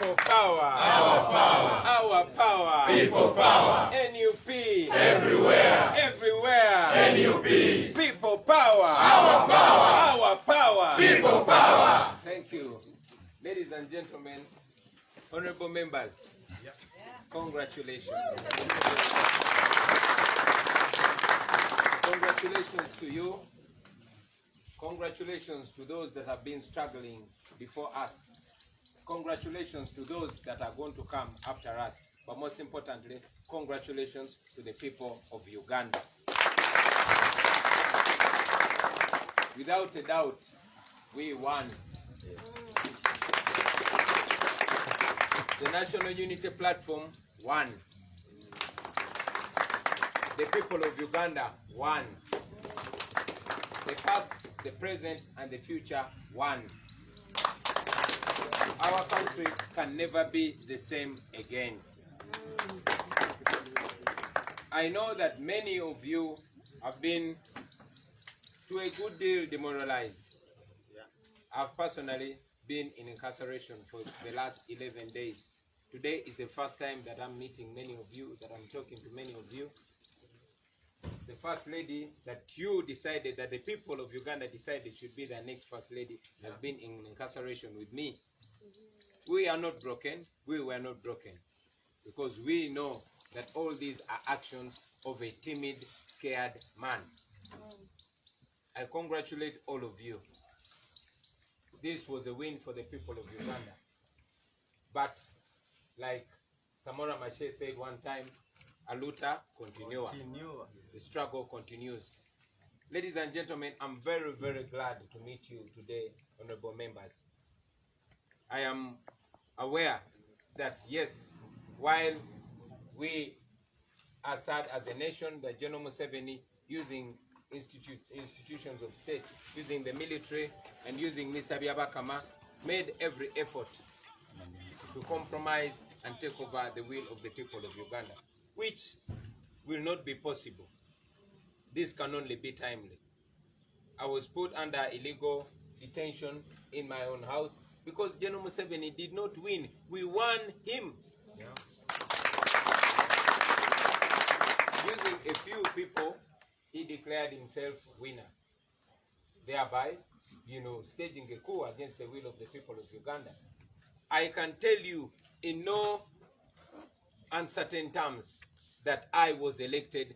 People power. Our power. Our power. People power. NUP. Everywhere. Everywhere. NUP. People power. Our power. Our power. People power. Thank you. Ladies and gentlemen, honorable members, congratulations. Congratulations to you. Congratulations to those that have been struggling before us. Congratulations to those that are going to come after us. But most importantly, congratulations to the people of Uganda. Without a doubt, we won. The National Unity Platform won. The people of Uganda won. The past, the present, and the future won. Our country can never be the same again. I know that many of you have been to a good deal demoralized. I've personally been in incarceration for the last 11 days. Today is the first time that I'm meeting many of you, that I'm talking to many of you. The first lady that you decided, that the people of Uganda decided should be the next first lady, has been in incarceration with me. We are not broken. We were not broken. Because we know that all these are actions of a timid, scared man. I congratulate all of you. This was a win for the people of Uganda. But like Samora Machel said one time, Aluta continua. The struggle continues. Ladies and gentlemen, I'm very, very glad to meet you today, honorable members. I am aware that, yes, while we are sad as a nation that General Museveni, using institutions of state, using the military and using Mr. Byabakama, made every effort to compromise and take over the will of the people of Uganda, which will not be possible. This can only be timely. I was put under illegal detention in my own house because General Museveni did not win. We won him. Yeah. Using a few people, he declared himself winner. Thereby, staging a coup against the will of the people of Uganda. I can tell you in no uncertain terms that I was elected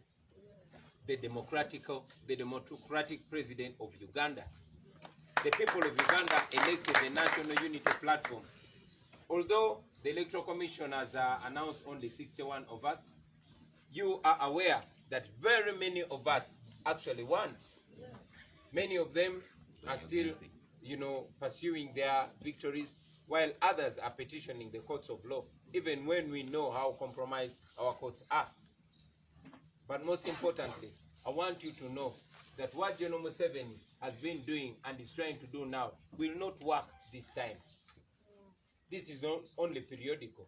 the democratic president of Uganda. The people of Uganda elected the National Unity Platform. Although the Electoral Commission has announced only 61 of us, you are aware that very many of us actually won. Yes. Many of them are still, pursuing their victories, while others are petitioning the courts of law, even when we know how compromised our courts are. But most importantly, I want you to know that what General Museveni has been doing and is trying to do now will not work this time. This is not only periodical.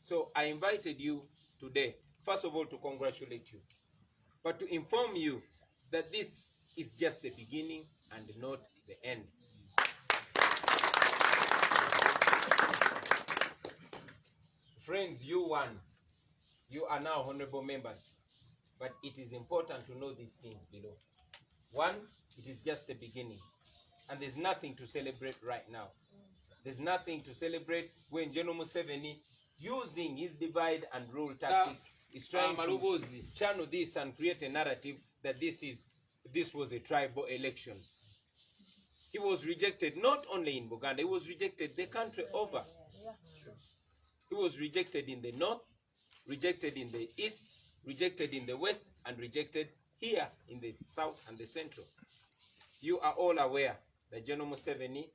So I invited you today, first of all, to congratulate you, but to inform you that this is just the beginning and not the end. Friends, you won. You are now honorable members. But it is important to know these things below. One, it is just the beginning. And there's nothing to celebrate right now. There's nothing to celebrate when General Museveni, using his divide and rule tactics, is trying to channel this and create a narrative that this was a tribal election. He was rejected not only in Uganda, he was rejected the country over. He was rejected in the north, rejected in the east, rejected in the west, and rejected here in the south and the central. You are all aware that General Museveni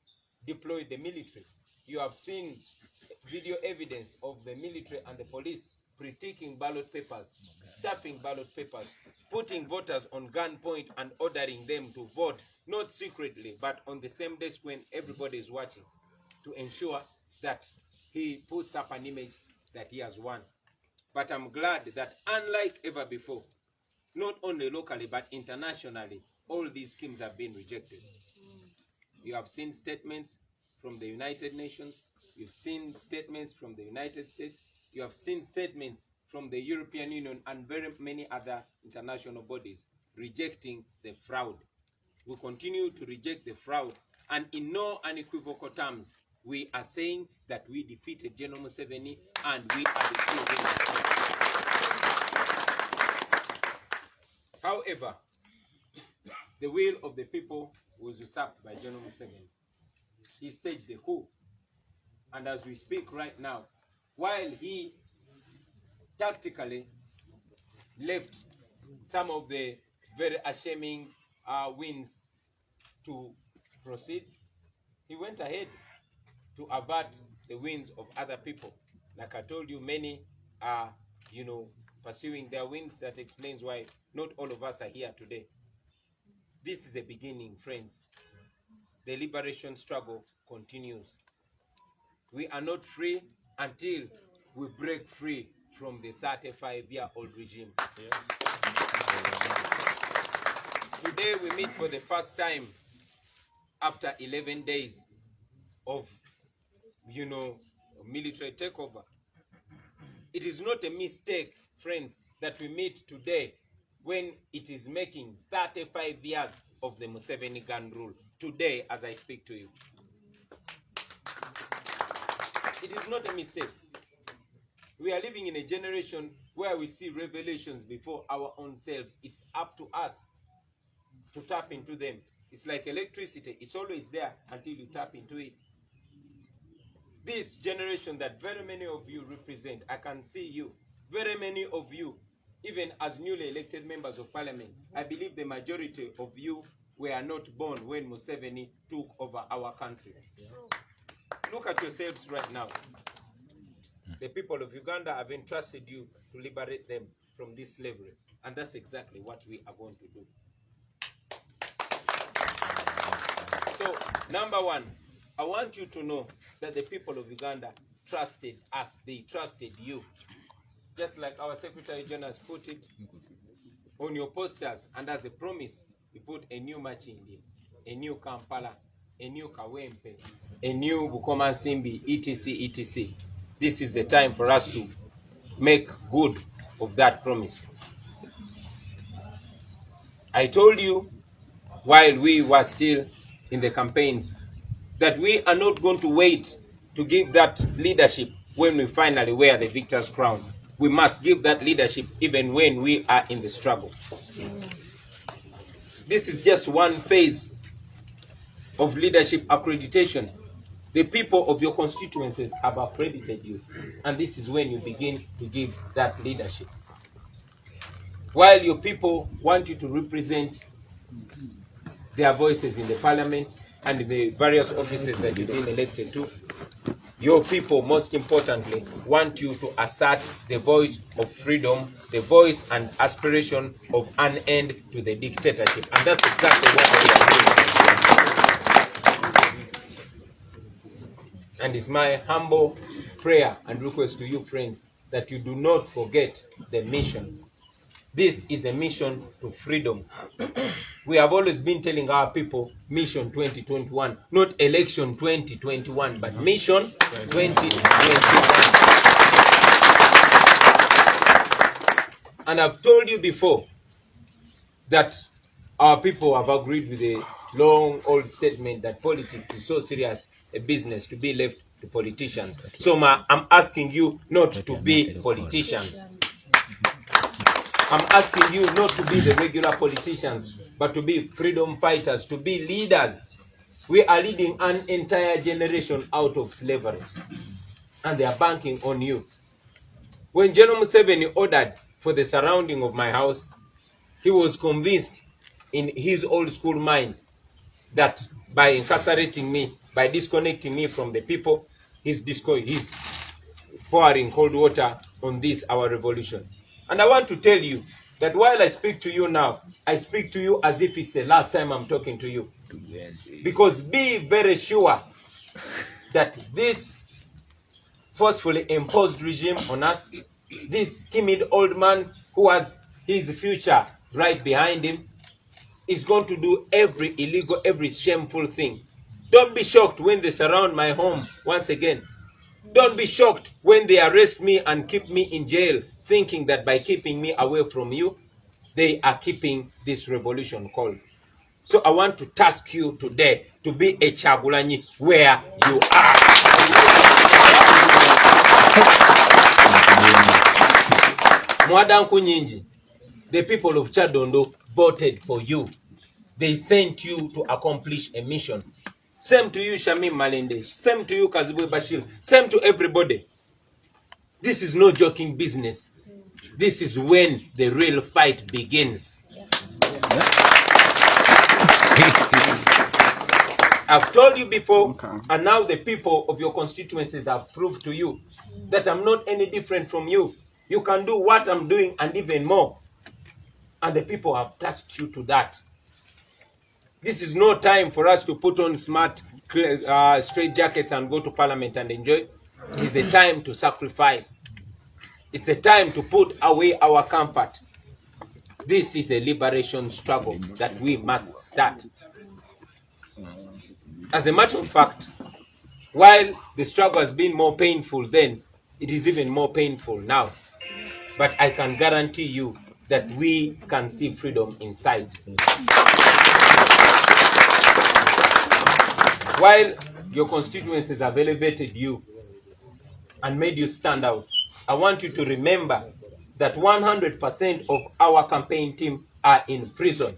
deployed the military. You have seen video evidence of the military and the police pre-ticking ballot papers, stuffing ballot papers, putting voters on gunpoint and ordering them to vote, not secretly, but on the same desk when everybody is watching, to ensure that he puts up an image that he has won. But I'm glad that unlike ever before, not only locally but internationally, all these schemes have been rejected. You have seen statements from the United Nations, You've seen statements from the United States. You have seen statements from the European Union and very many other international bodies rejecting the fraud. We continue to reject the fraud, and in no unequivocal terms, we are saying that we defeated General Museveni and we are the true winners. However, the will of the people was usurped by General Museveni. He staged the coup. And as we speak right now, while he tactically left some of the very ashaming wins to proceed, he went ahead to avert the wins of other people. Like I told you, many are, pursuing their wins. That explains why not all of us are here today. This is a beginning, friends. The liberation struggle continues. We are not free until we break free from the 35-year-old regime. Yes. Today we meet for the first time after 11 days of, military takeover. It is not a mistake, friends, that we meet today when it is making 35 years of the Museveni gun rule. Today, as I speak to you. It is not a mistake. We are living in a generation where we see revelations before our own selves. It's up to us to tap into them. It's like electricity. It's always there until you tap into it. This generation that very many of you represent, I can see you. Very many of you, even as newly elected members of parliament, I believe the majority of you were not born when Museveni took over our country. Look at yourselves right now. The people of Uganda have entrusted you to liberate them from this slavery. And that's exactly what we are going to do. So, number one, I want you to know that the people of Uganda trusted us. They trusted you. Just like our Secretary General has put it on your posters, and as a promise, we put a new Machindi, a new Kampala, a new Kawempe, a new Bukoma Nsimbi, etc., etc. This is the time for us to make good of that promise. I told you while we were still in the campaigns that we are not going to wait to give that leadership when we finally wear the victor's crown. We must give that leadership even when we are in the struggle. This is just one phase of leadership accreditation. The people of your constituencies have accredited you, and this is when you begin to give that leadership. While your people want you to represent their voices in the parliament and in the various offices that you've been elected to, your people, most importantly, want you to assert the voice of freedom, the voice and aspiration of an end to the dictatorship. And that's exactly what we are doing. And it's my humble prayer and request to you, friends, that you do not forget the mission. This is a mission to freedom. We have always been telling our people, mission 2021, not election 2021, but mission 2021. And I've told you before that our people have agreed with a long old statement that politics is so serious a business to be left to politicians. So I'm asking you not to be politicians. I'm asking you not to be the regular politicians, but to be freedom fighters, to be leaders. We are leading an entire generation out of slavery, and they are banking on you. When General Museveni ordered for the surrounding of my house, he was convinced in his old school mind that by incarcerating me, by disconnecting me from the people, he's pouring cold water on this, our revolution. And I want to tell you that while I speak to you now, I speak to you as if it's the last time I'm talking to you. Because be very sure that this forcefully imposed regime on us, this timid old man who has his future right behind him, is going to do every illegal, every shameful thing. Don't be shocked when they surround my home once again. Don't be shocked when they arrest me and keep me in jail, thinking that by keeping me away from you, they are keeping this revolution cold. So I want to task you today to be a Chagulanyi where you are. Mwadanku Nyinji, the people of Chadondo voted for you. They sent you to accomplish a mission. Same to you, Shamim Malende. Same to you, Kazibwe Bashir. Same to everybody. This is no joking business. This is when the real fight begins. I've told you before, and now the people of your constituencies have proved to you that I'm not any different from you. You can do what I'm doing and even more. And the people have tasked you to that. This is no time for us to put on smart, straight jackets and go to parliament and enjoy. It is a time to sacrifice. It's a time to put away our comfort. This is a liberation struggle that we must start. As a matter of fact, while the struggle has been more painful then, it is even more painful now. But I can guarantee you that we can see freedom inside. While your constituencies have elevated you and made you stand out, I want you to remember that 100% of our campaign team are in prison.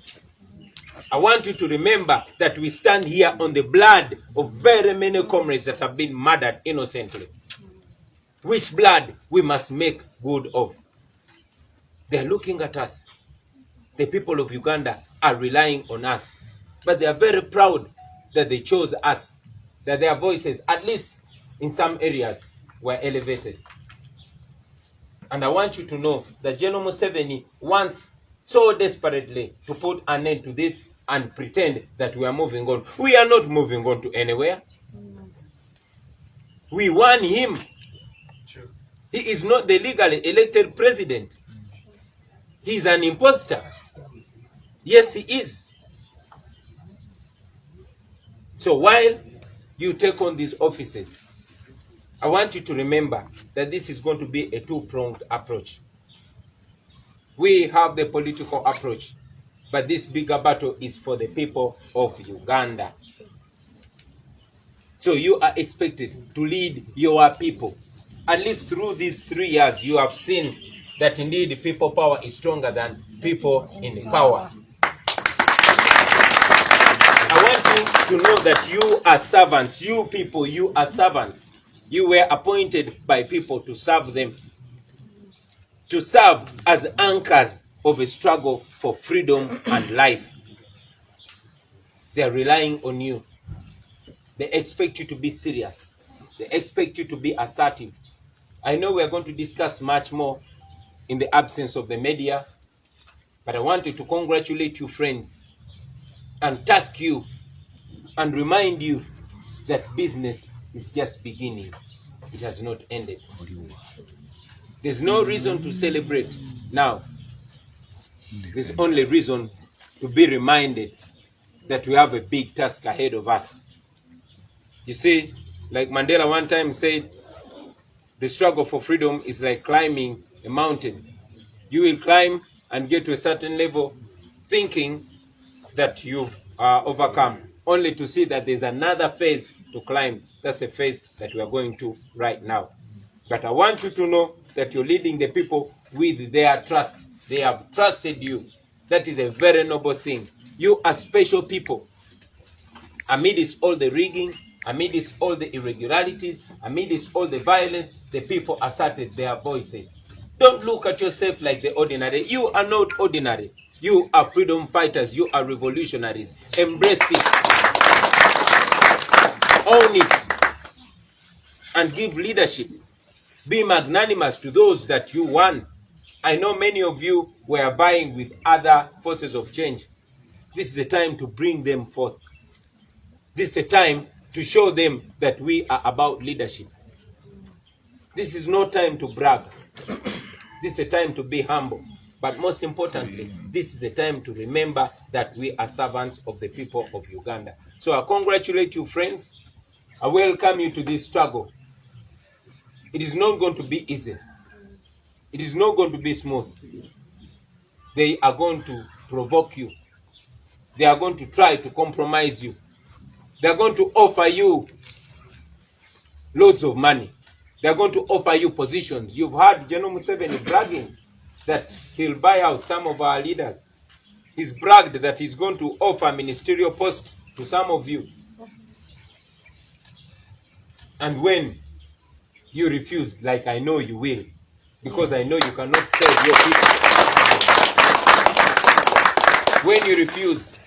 I want you to remember that we stand here on the blood of very many comrades that have been murdered innocently. Which blood we must make good of. They are looking at us. The people of Uganda are relying on us. But they are very proud that they chose us, that their voices, at least in some areas, were elevated. And I want you to know that General Museveni wants so desperately to put an end to this and pretend that we are moving on. We are not moving on to anywhere. We won him. He is not the legally elected president. He is an imposter. Yes, he is. So while you take on these offices, I want you to remember that this is going to be a two-pronged approach. We have the political approach, but this bigger battle is for the people of Uganda. So you are expected to lead your people. At least through these 3 years, you have seen that indeed people power is stronger than people in power. I want you to know that you are servants. You people, you are servants. You were appointed by people to serve them. To serve as anchors of a struggle for freedom and life. They are relying on you. They expect you to be serious. They expect you to be assertive. I know we are going to discuss much more in the absence of the media, but I wanted to congratulate you, friends, and task you and remind you that business is just beginning. It has not ended. There's no reason to celebrate now. There's only reason to be reminded that we have a big task ahead of us. You see, like Mandela one time said, the struggle for freedom is like climbing a mountain. You will climb and get to a certain level thinking that you've overcome, only to see that there's another phase to climb. That's a phase that we are going to right now. But I want you to know that you're leading the people with their trust. They have trusted you. That is a very noble thing. You are special people. Amidst all the rigging, amidst all the irregularities, amidst all the violence, the people asserted their voices. Don't look at yourself like the ordinary. You are not ordinary. You are freedom fighters. You are revolutionaries. Embrace it. Own it. And give leadership. Be magnanimous to those that you won. I know many of you were vying with other forces of change. This is a time to bring them forth. This is a time to show them that we are about leadership. This is no time to brag. This is a time to be humble. But most importantly, this is a time to remember that we are servants of the people of Uganda. So I congratulate you, friends. I welcome you to this struggle. It is not going to be easy. It is not going to be smooth. They are going to provoke you. They are going to try to compromise you. They are going to offer you loads of money. They are going to offer you positions. You've heard General Museveni bragging that he'll buy out some of our leaders. He's bragged that he's going to offer ministerial posts to some of you. And when you refuse, like I know you will, because I know you cannot save your people. When you refuse,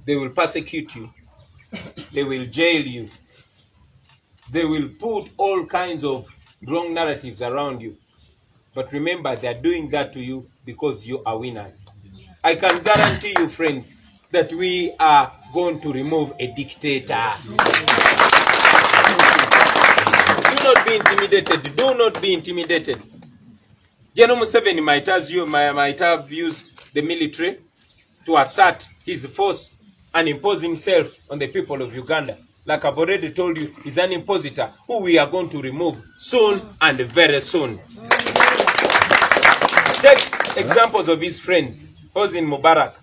they will persecute you. They will jail you. They will put all kinds of wrong narratives around you. But remember, they are doing that to you because you are winners. I can guarantee you, friends, that we are going to remove a dictator. Do not be intimidated. Do not be intimidated. General Museveni might have used the military to assert his force and impose himself on the people of Uganda. Like I've already told you, he's an impositor who we are going to remove soon and very soon. Take examples of his friends. Hosni Mubarak,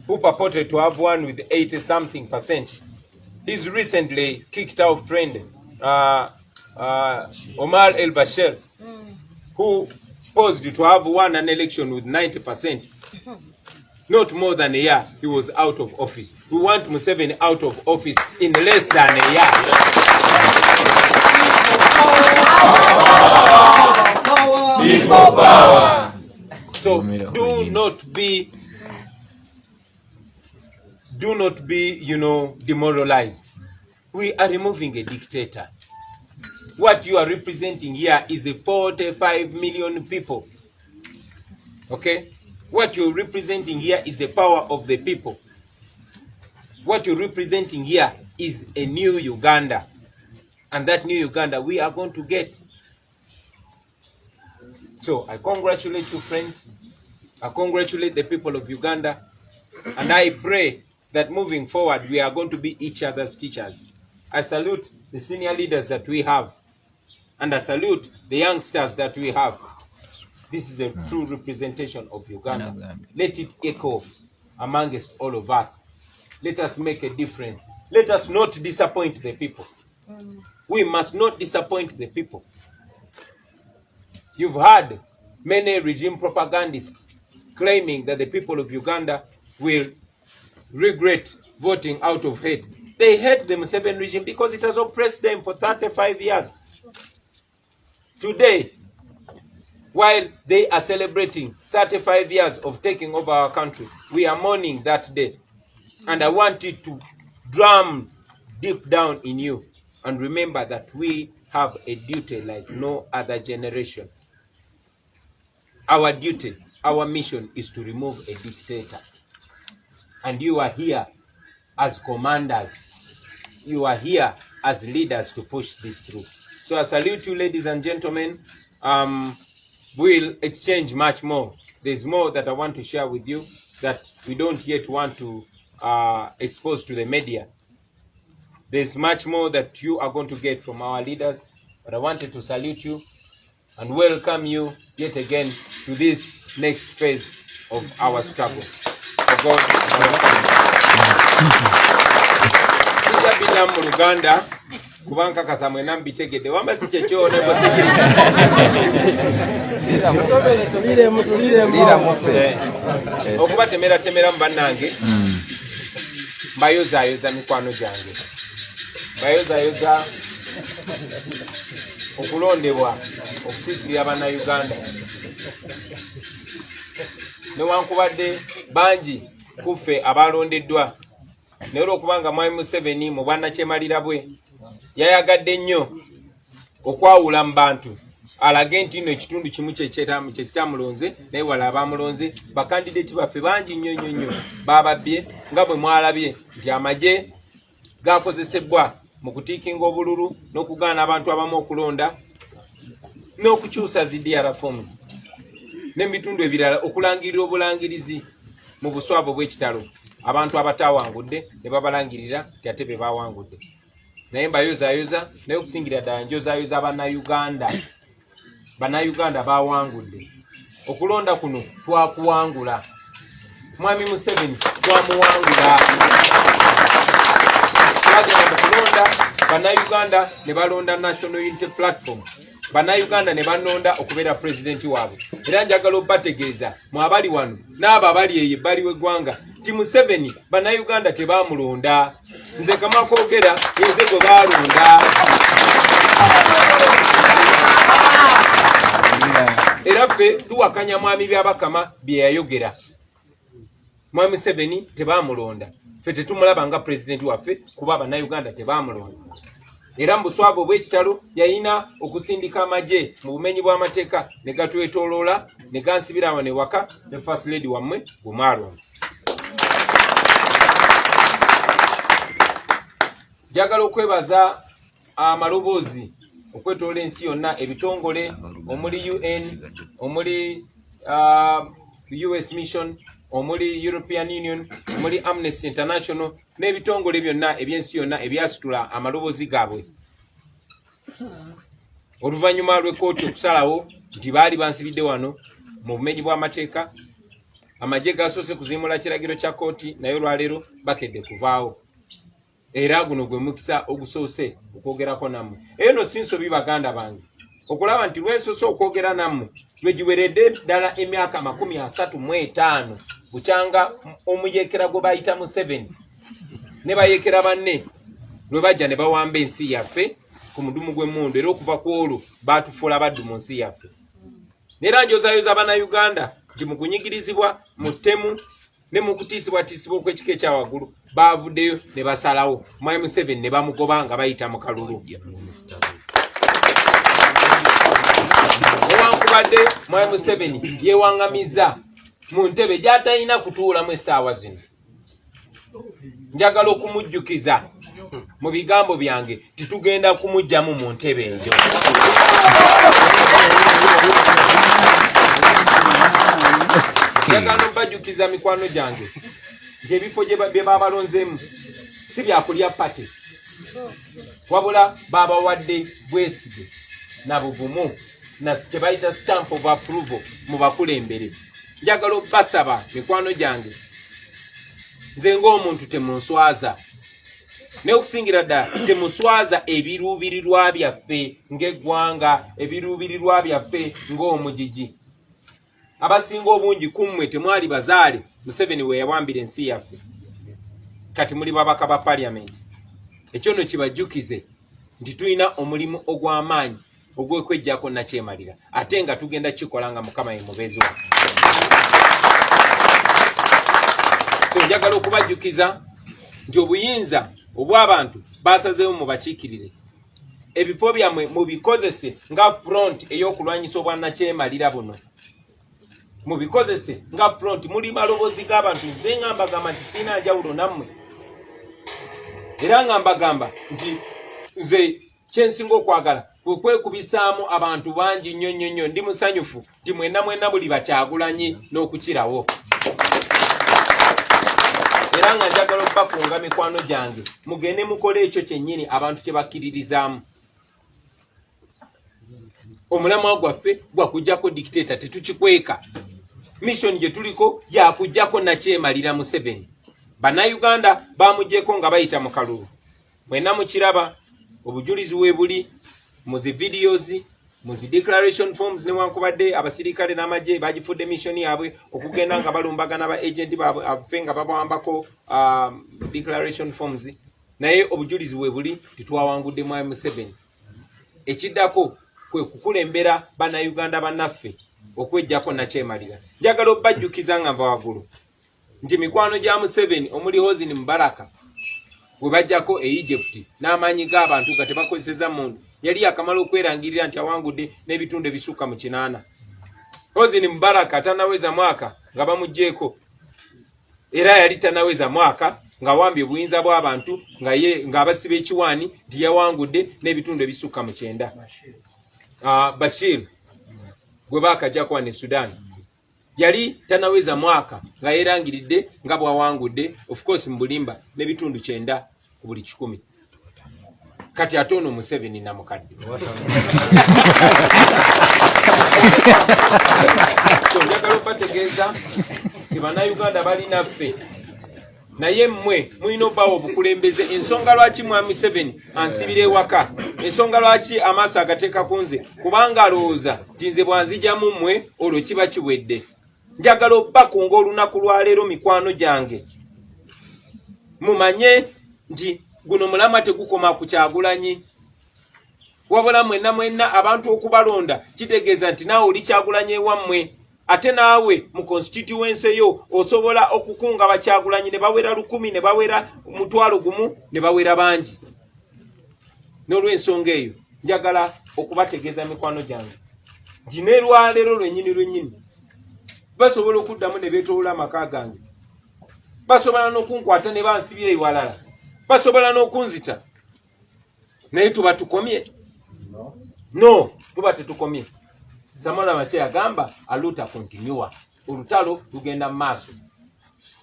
who purported to have won with 80-something%. He's recently kicked out friend Omar el-Bashir, who posed to have won an election with 90%. Not more than a year, he was out of office. We want Museveni out of office in less than a year. People power. So do not be, demoralized. We are removing a dictator. What you are representing here is a 45 million people. Okay? What you're representing here is the power of the people. What you're representing here is a new Uganda. And that new Uganda we are going to get. So I congratulate you, friends. I congratulate the people of Uganda. And I pray that moving forward, we are going to be each other's teachers. I salute the senior leaders that we have. And I salute the youngsters that we have. This is a true representation of Uganda. Let it echo amongst all of us. Let us make a difference. Let us not disappoint the people. We must not disappoint the people. You've heard many regime propagandists claiming that the people of Uganda will regret voting out of hate. They hate the Museveni regime because it has oppressed them for 35 years. Today, while they are celebrating 35 years of taking over our country, we are mourning that day. And I want it to drum deep down in you. And remember that we have a duty like no other generation. Our duty, our mission is to remove a dictator. And you are here as commanders. You are here as leaders to push this through. So I salute you, ladies and gentlemen. We'll exchange much more. There's more that I want to share with you that we don't yet want to expose to the media. There's much more that you are going to get from our leaders. But I wanted to salute you and welcome you yet again to this next phase of our struggle. For God, our Uganda, kubanka kasamwe nambitegede wamba sichecho ne okuba temera mbannange mbayoza mikwano gyange bayoza okulondebwa okutikirira bannayuganda newankubadde bangi kuffe abalondeddwa naye olwokubanga Mwami Museveni mu bwannakyemalira bwe yayagadde nnyo okwawula mu bantu alage nti nno ekitundu kimu kyekitamulonze naye wala abamulonze bakandideti baffe bangi nnyo bababbye nga bwe mwalabye nti amagye gakozesebwa mu kutiikinga obululu n'okugaana abantu abamu okulonda n'okukyusa zi DR forms n'ebitundu ebirala okulangirira obulangirizi mu buswavu bw'ekitalo abantu abatawangudde ne babalangirira nti ate be bawangudde. naye mbayozayoza naye okusingira ddala njozayoza bannayuganda bawangudde. Okulonda kuno twakuwangula. Mwami Museveni twamuwangula. Twagenda mu kulonda bannayuganda ne balonda National Unity Platform. Bannayuganda ne banonda okubeera pulezidenti waabwe. Era njagala obbategeeza mu abali wano n'abo abali eyo ebbali w'eggwanga ti Museveni bannayuganda tebaamulonda. Nze kama koogera yenze gwe baalonda. Era ffe tuwakanya mwami Byabakama bye yayogera. Mwami Museveni tebaamulonda. Ffe tetumulaba nga pulezidenti waffe kuba bannayuganda tebaamulonda. Era mu buswavu obw'ekitalo yayina okusindika amagye mu bumenyi bw'amateeka ne gatwetooloola ne gansibira awo ne waka ne first lady wammwe bwe mwalonda. Njagala okwebaza amaloboozi okwetoola ensi yonna, ebitongole omuli UN, omuli US Mission, omuli European Union, omuli Amnesty International n'ebitongole byonna ebyensi yonna ebyasitula amaloboozi gaabwe. Oluvannyuma lw'ekkooti okusalawo nti baali bansibidde wano mu bumenyi bw'amateeka, amagye gasoose kuziimula kiragiro kya kkooti naye olwaleero bakedde kuvaawo. Era guno gwe mukisa ogusoose okwogerako nammwe. Eno si nsobi baganda bange okulaba nti lwensoose okwogera nammwe lwe giweredde ddala emyaka 35 bukyanga omuyeekera gwe bayita Museveni ne bayeekera banne lwe bajja ne bawamba ensi yaffe ku mudumu gw'emmundu, era okuva ku olwo baatufuula baddu mu nsi yaffe. Neera njozayoza bannayuganda nti mu kunyigirizibwa mu ttemu ne mu kutiisibwatiisibwa okw'ekika ekya waggulu baavuddeyo ne basalawo Mwami Museveni ne bamugoba nga bayita mu kalulu. Newankubadde Mwami Museveni yeewaŋŋamizza mu ntebe gy'atalina kutuulamu essaawa zino, njagala okumujjukiza mu bigambo byange titugenda kumuggyamu mu ntebe eyo. Njagala obbajjukiza mikwano gyange nti ebifo bye baabalonzeemu si byakulya pate, wabula baabawadde bwesige na buvumu na kye bayita stamp of approval mu bakulembere. Njagala obbasaba mikwano gyange, nze ng'omuntu temunswaza, naye okusingira ddala temuswaza ebiruubirirwa byaffe ng'eggwanga, ebiruubirirwa byaffe ng'omugigi. Abasinga obungi kummwe temwali bazaale Museveni we yawambira ensi yaffe, kati muli babaka ba parliament. Ekyo nno kibajjukize nti tulina omulimu ogw'amaanyi ogw'okweggyako nakyemalira, ate nga tugenda kikola nga Mukama ye mubeezi waffe. So njagala okubajjukiza nti obuyinza obw'abantu basazeewo mu bakiikirire, ebifo byammwe mubikozese nga front ey'okulwanyisa obwannakyemalira buno, mubikozese nga front. Muli maloboozi g'abantu, nze nga mbagamba nti sina njawulo nammwe, era nga mbagamba nti nze kyensinga okwagala kwe kwekubisaamu abantu bangi nnyo nnyo nnyo. Ndi musanyufu nti mwenna buli Bakyagulanyi n'okukirawo. Era nga njagala okubakunga mikwano gyange mugende mukole ekyo kyennyini abantu kye bakkiririzaamu. Omulamwa gwaffe gwakujjako dictator, tetukikweka. Mission gye tuliko yakujjako nakyemalira Museveni. Bannayuganda bamuggyeko nga bayita mu kalulu. Mwenna mukiraba, obujulizi weebuli mu zi videos, mu zi declaration forms, newankubadde abasirikale n'amagye bagifudde mission yaabwe okugenda nga balumbagana ba agent baabwe afe nga babawambako declaration forms, naye obujulizi weebuli titwawangudde Mwami Museveni. Ekiddako kwe kukulembera bannayuganda bannaffe okweggyako nakyemalira. Njagala obbajjukiza nga nva waggulu nti mikwano gya Museveni omuli Hosni Mubaraka bwe bajjako e Egypt n'amaanyi g'abantu nga tebakozeseza muntu, yali yakamala okwerangirira nti awangudde n'ebitundu ebisukka mu 8. Hosni Mubaraka tanaweza mwaka nga bamuggyeko, era yali tanaweza mwaka nga wambye obuyinza bw'abantu nga abasiba ekiwaani nti yawangudde n'ebitundu ebisukka mu 9. Bashir gwe baakajjako ne Sudan yali tanaweza mwaka nga yerangiridde nga bwawangudde, of course mu bulimba n'ebitundu 9 ku buli 100. kati ate ono Museveni namukadde. So njagala okubategeeza nti bannayuganda balina ffe naye mmwe mulina obbawo obukulembeze. Ensonga lwaki mwami Museveni ansibira ewaka, ensonga lwaki amaaso agateeka ku nze, kubanga alowooza nti nze bwanzijamu mmwe olwo kiba kiwedde. Njagala obbakunga olunaku lwaleero mikwano gyange mumanye nti guno mulama tegukoma ku Kyagulanyi, wabula mwenna abantu okubalonda kitegeeza nti naawe oli Kyagulanyi ewammwe. Ate naawe mu constituency yo osobola okukunga Bakyagulanyi ne bawera 1000 ne bawera 1,000 ne bawera bangi. N'olw'ensonga eyo njagala okubategeeza mikwano gyange nti ne lwaleero lwennyini basobola okuddamu ne beetoola amaka gange, basobola n'okunkwata ne bansibira ewalala, basobola n'okunzita, naye tuba tukomye? No, tuba tetukomye. Samora Mate agamba aluta continua, olutalo lugenda mu maaso.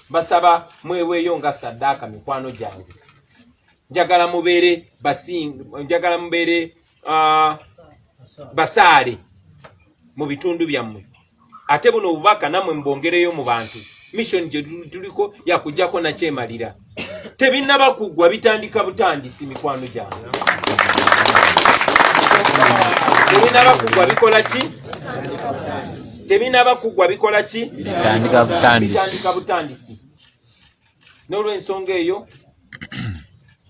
Basaba mweweeyo nga saddaaka mikwano gyange. Njagala mubeere njagala mubeere basaale mu bitundu byammwe. Ate buno obubaka nammwe mbongereyo mu bantu. Mission gye tuliko yakujjako nakyemalira. Tebinnaba kuggwa bitandika butandisi mikwano gyange. Tebinnaba kuggwa bikola ki? Tebinnaba kuggwa bikola ki? Bitandika butandisi. N'olw'ensonga eyo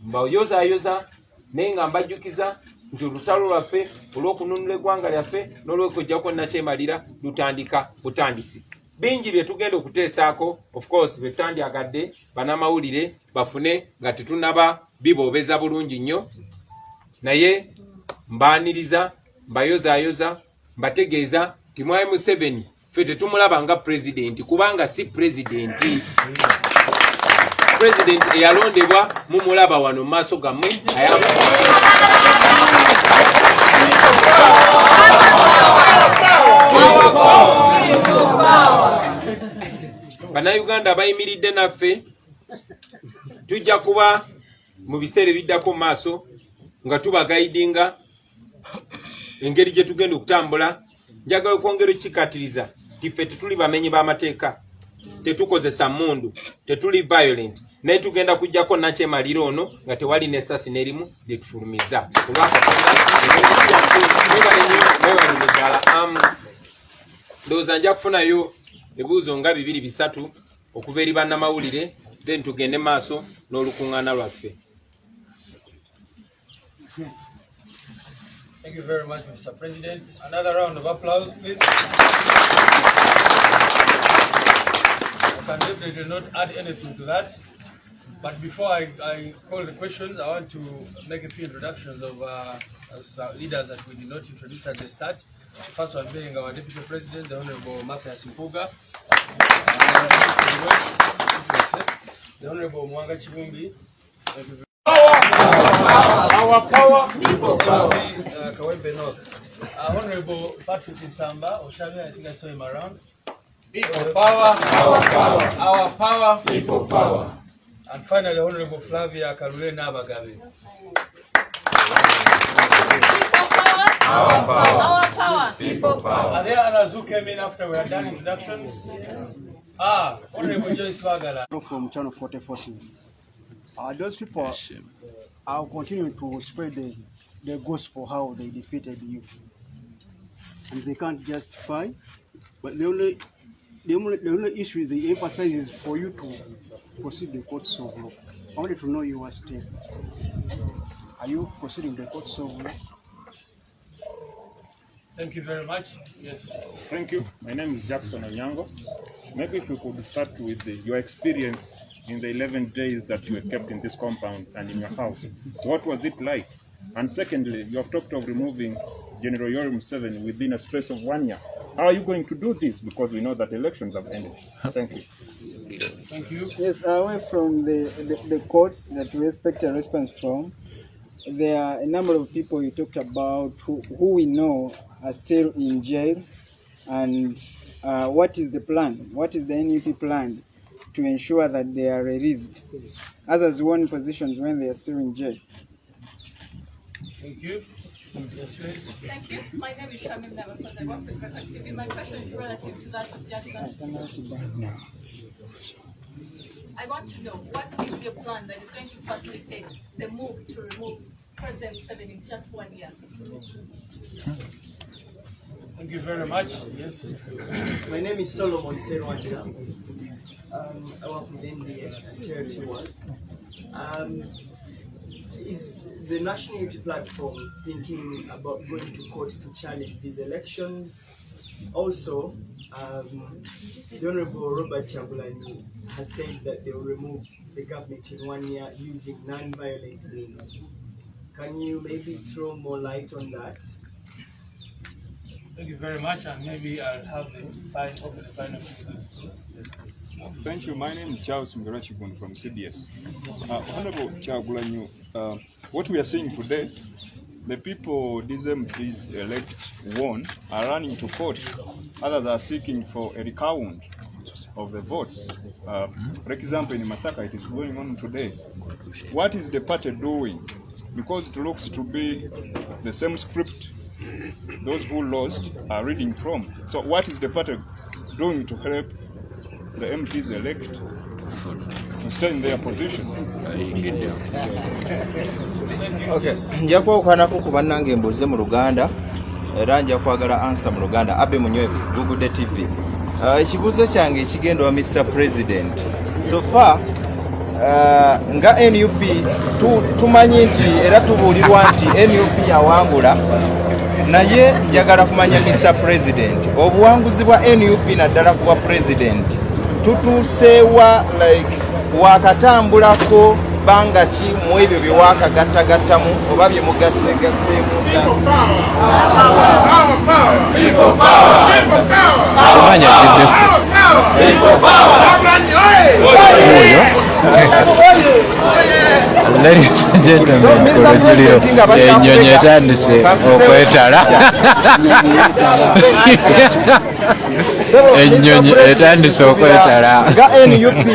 mbayozayoza naye nga mbajjukiza nti olutalo lwaffe olw'okununula eggwanga lyaffe n'olw'okujjako nakyemalira lutandika butandisi. Bingi bye tugenda okuteesaako, of course bwe tutandyagadde bannamawulire bafune nga tetunnaba biboobeza bulungi nnyo, naye mbaaniriza mbayozayoza mbategeeza nti mwami Museveni ffe tetumulaba nga pulezidenti, kubanga si pulezidenti. Pulezidenti eyalondebwa mumulaba wano mu maaso gammwe. Bannayuganda bayimiridde naffe, tujja kuba mu biseera ebiddako mu maaso nga tubagaidinga engeri gye tugenda okutambula. Njagala okwongera okukikatiriza nti ffe tetuli bamenyi b'amateeka, tetukozesa mmundu, tetuli violent, naye tugenda kujjako nakyemalira ono nga tewali n'essasi n'erimu lye tufulumiza. Ndowooza nja kufunayo ebibuuzo nga 2-3 okuva eri bannamawulire, then tugende maaso n'olukuŋŋaana lwaffe. Thank you very much, Mr. President. Another round of applause, please. I can definitely not add anything to that. But before I call the questions, I want to make a few introductions of leaders that we did not introduce at the start. First one being our Deputy President, the Honorable Mathias Mpuga, the Honorable Muwonge Chibumbi. Our power, people power. Kawempe North. Honorable Patrick Nsamba, Oshabi, I think I saw him around. people power, our power, our power, people power. And finally, Honorable Flavia Karule Nabagabe. Our power, Our power. people power. Are there others who came in after we had done introductions? Honorable Joyce Wagala. From Channel 4040. Those people are continuing to spread the gospel how they defeated you. And they can't justify, but the only issue they emphasize is for you to proceed the courts of law. I wanted to know your step. Are you proceeding the courts of law? Thank you very much. Yes. Thank you. My name is Jackson Onyango. Maybe if we could start with your experience in the 11 days that you were kept in this compound and in your house. What was it like? And secondly, you have talked of removing General Yoweri Museveni within a space of 1 year. How are you going to do this? Because we know that elections have ended. Thank you. Thank you. Yes, away from the courts that we expect a response from, there are a number of people you talked about who we know are still in jail. And what is the plan? What is the NUP plan to ensure that they are released? Others won positions when they are still in jail. Thank you. Yes, please. Thank you. My name is Shamim Navakoz. I work with Record TV. My question is relative to that of Jackson. I want to know what is your plan that is going to facilitate the move to remove President Museveni in just 1 year? Thank you very much. Yes. My name is Solomon Serwanja. I work within the Territory 1. Is the National Unity Platform thinking about going to court to challenge these elections? Also, the Honorable Robert Chagulanyi has said that they will remove the government in 1 year using non-violent means. Can you maybe throw more light on that? Thank you very much, and maybe I'll have the final figures too. Thank you. My name is Charles Mugarachigun from CBS. Honorable Chagulanyi, what we are seeing today, the people these MPs elect won are running to court. Others are seeking for a recount of the votes. For example, in Masaka, it is going on today. What is the party doing? Because it looks to be the same script those who lost are reading from. So what is the party doing to help the MPs elect to stay in their position? Okay, nja kwokwanako ku bannange mbuuze mu Luganda era nja kwagala ansa mu Luganda. Abe Munywevu, Google TV. Ekibuuzo kyange ekigenda wa Mr. President. So far, nga NUP tumanyi nti era tubuulirwa nti NUP yawangula, naye njagala kumanya Mr. President, obuwanguzi bwa NUP naddala ku bwa President tutuuseewa like wakatambulako banga ki mu ebyo bye wakagattagattamu oba bye mugaseegaseemu Ladies and gentlemen, kulujuliro ennyonyi etandise okwetala. Ennyonyi etandise okwetala. Nga NUP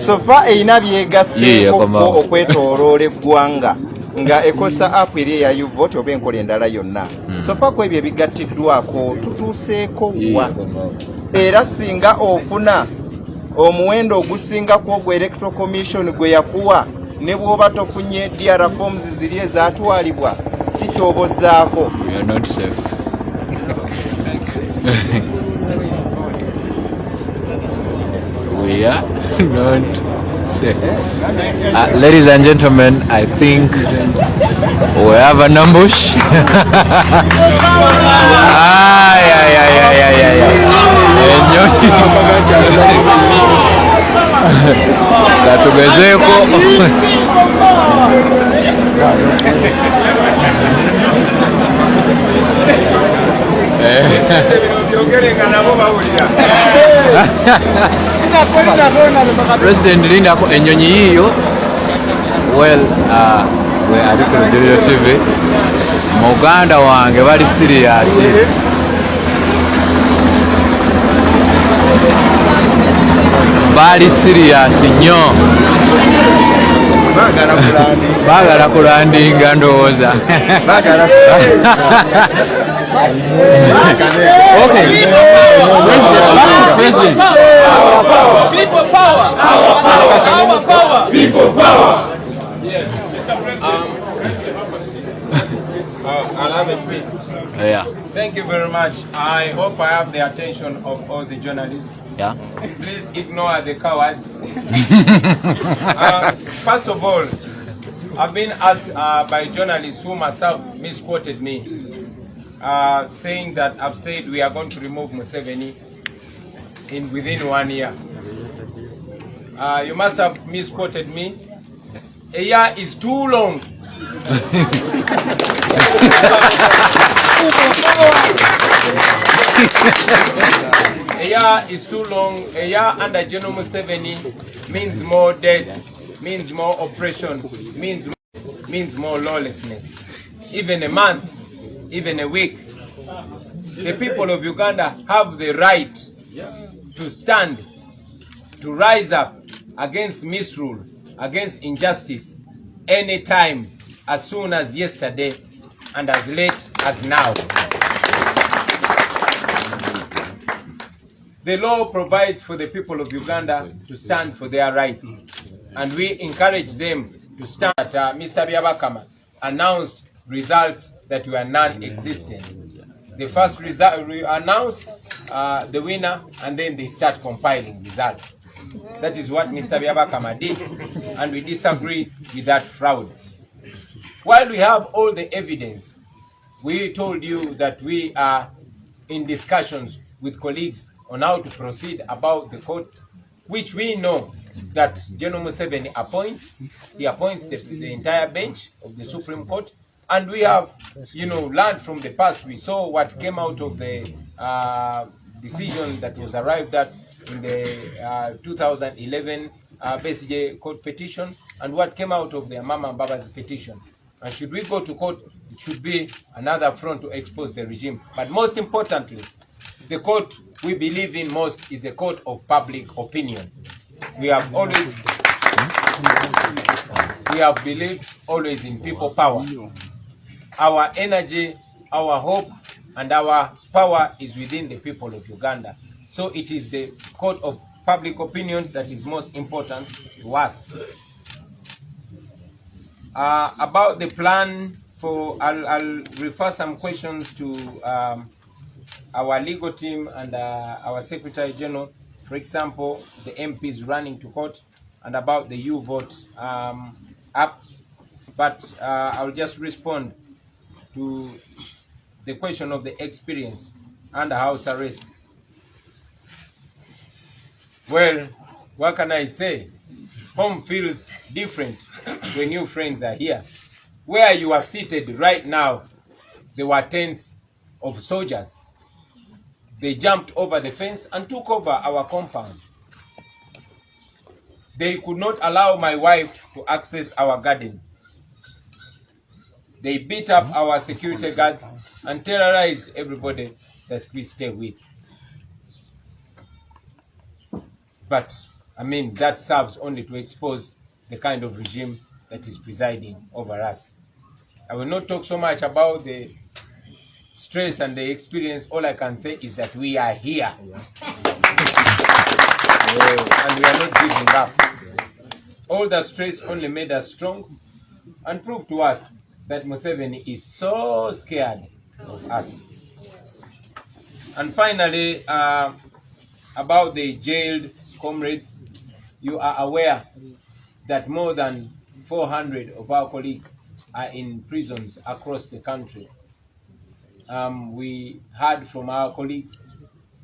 sofa eyina byegasseeko okwetooloola eggwanga nga ekosa app eri eya YouVote oba enkola endala yonna. Sofa ku ebyo ebigattiddwako tutuuseeko wa? Era singa ofuna omuwendo ogusingako ogwa Electoral Commission gwe yakuwa ne bw'oba tofunye DR forms ziri ezaatwalibwa kikyobozaako. We are not safe. We are not safe. Ladies and gentlemen, I think we have an ambush. Katugezeeko. President lindako ennyonyi yiyo. Well, we ali ku Lujuliro TV. Muganda wange bali serious. Bali serious nnyo. Bagala kulandinga ndowooza. Okay. President. People power. Our power. People power. Yes, Mr. President. I'll have a speech. Yeah. Thank you very much. I hope I have the attention of all the journalists. Yeah. Please ignore the cowards. First of all, I've been asked by journalists who myself misquoted me, saying that I've said we are going to remove Museveni within 1 year. You must have misquoted me. A year is too long. A year is too long. A year under General Museveni means more deaths, means more oppression, means more lawlessness. Even a month, even a week. The people of Uganda have the right to stand, to rise up against misrule, against injustice, anytime, as soon as yesterday, and as late as now. The law provides for the people of Uganda to stand for their rights, and we encourage them to stand. Mr. Byabakama announced results that were non-existent. They first announce the winner, and then they start compiling results. That is what Mr. Byabakama did, and we disagree with that fraud. While we have all the evidence, we told you that we are in discussions with colleagues on how to proceed about the court, which we know that General Museveni appoints. He appoints the entire bench of the Supreme Court, and we have, learned from the past. We saw what came out of the decision that was arrived at in the 2011 Besigye court petition, and what came out of the Amama Mbabazi petition. And should we go to court, it should be another front to expose the regime. But most importantly, the court we believe in most is a court of public opinion. We have believed always in people power. Our energy, our hope, and our power is within the people of Uganda. So it is the court of public opinion that is most important to us. About the plan for, I'll refer some questions to our legal team and our Secretary General. For example, the MPs running to court, and about the U-Vote app. But I'll just respond to the question of the experience under house arrest. Well, what can I say? Home feels different when new friends are here. Where you are seated right now, there were tents of soldiers. They jumped over the fence and took over our compound. They could not allow my wife to access our garden. They beat up our security guards and terrorized everybody that we stay with. But, that serves only to expose the kind of regime that is presiding over us. I will not talk so much about the stress and the experience. All I can say is that we are here. And we are not giving up. All the stress only made us strong and proved to us that Museveni is so scared of us. And finally, about the jailed comrades, you are aware that more than 400 of our colleagues are in prisons across the country. We heard from our colleagues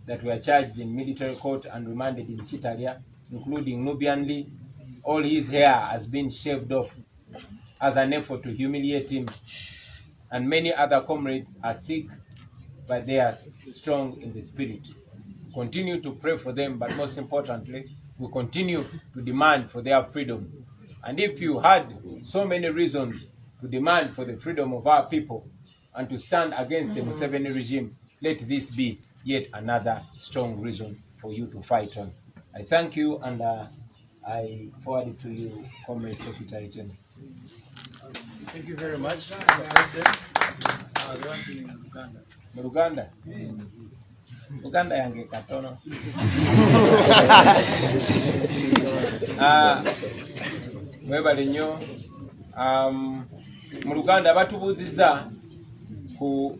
that were charged in military court and remanded in Chitalia, including Nubian Lee. All his hair has been shaved off as an effort to humiliate him. And many other comrades are sick, but they are strong in the spirit. Continue to pray for them, but most importantly, we continue to demand for their freedom. And if you had so many reasons to demand for the freedom of our people and to stand against the Museveni regime, let this be yet another strong reason for you to fight on. I thank you, and I forward it to you, Comrade Secretary General. Thank you very much, Mr. President. The one thing in Uganda. Uganda? Uganda yange katono. Mwebale nnyo. Mu Luganda batubuuzizza ku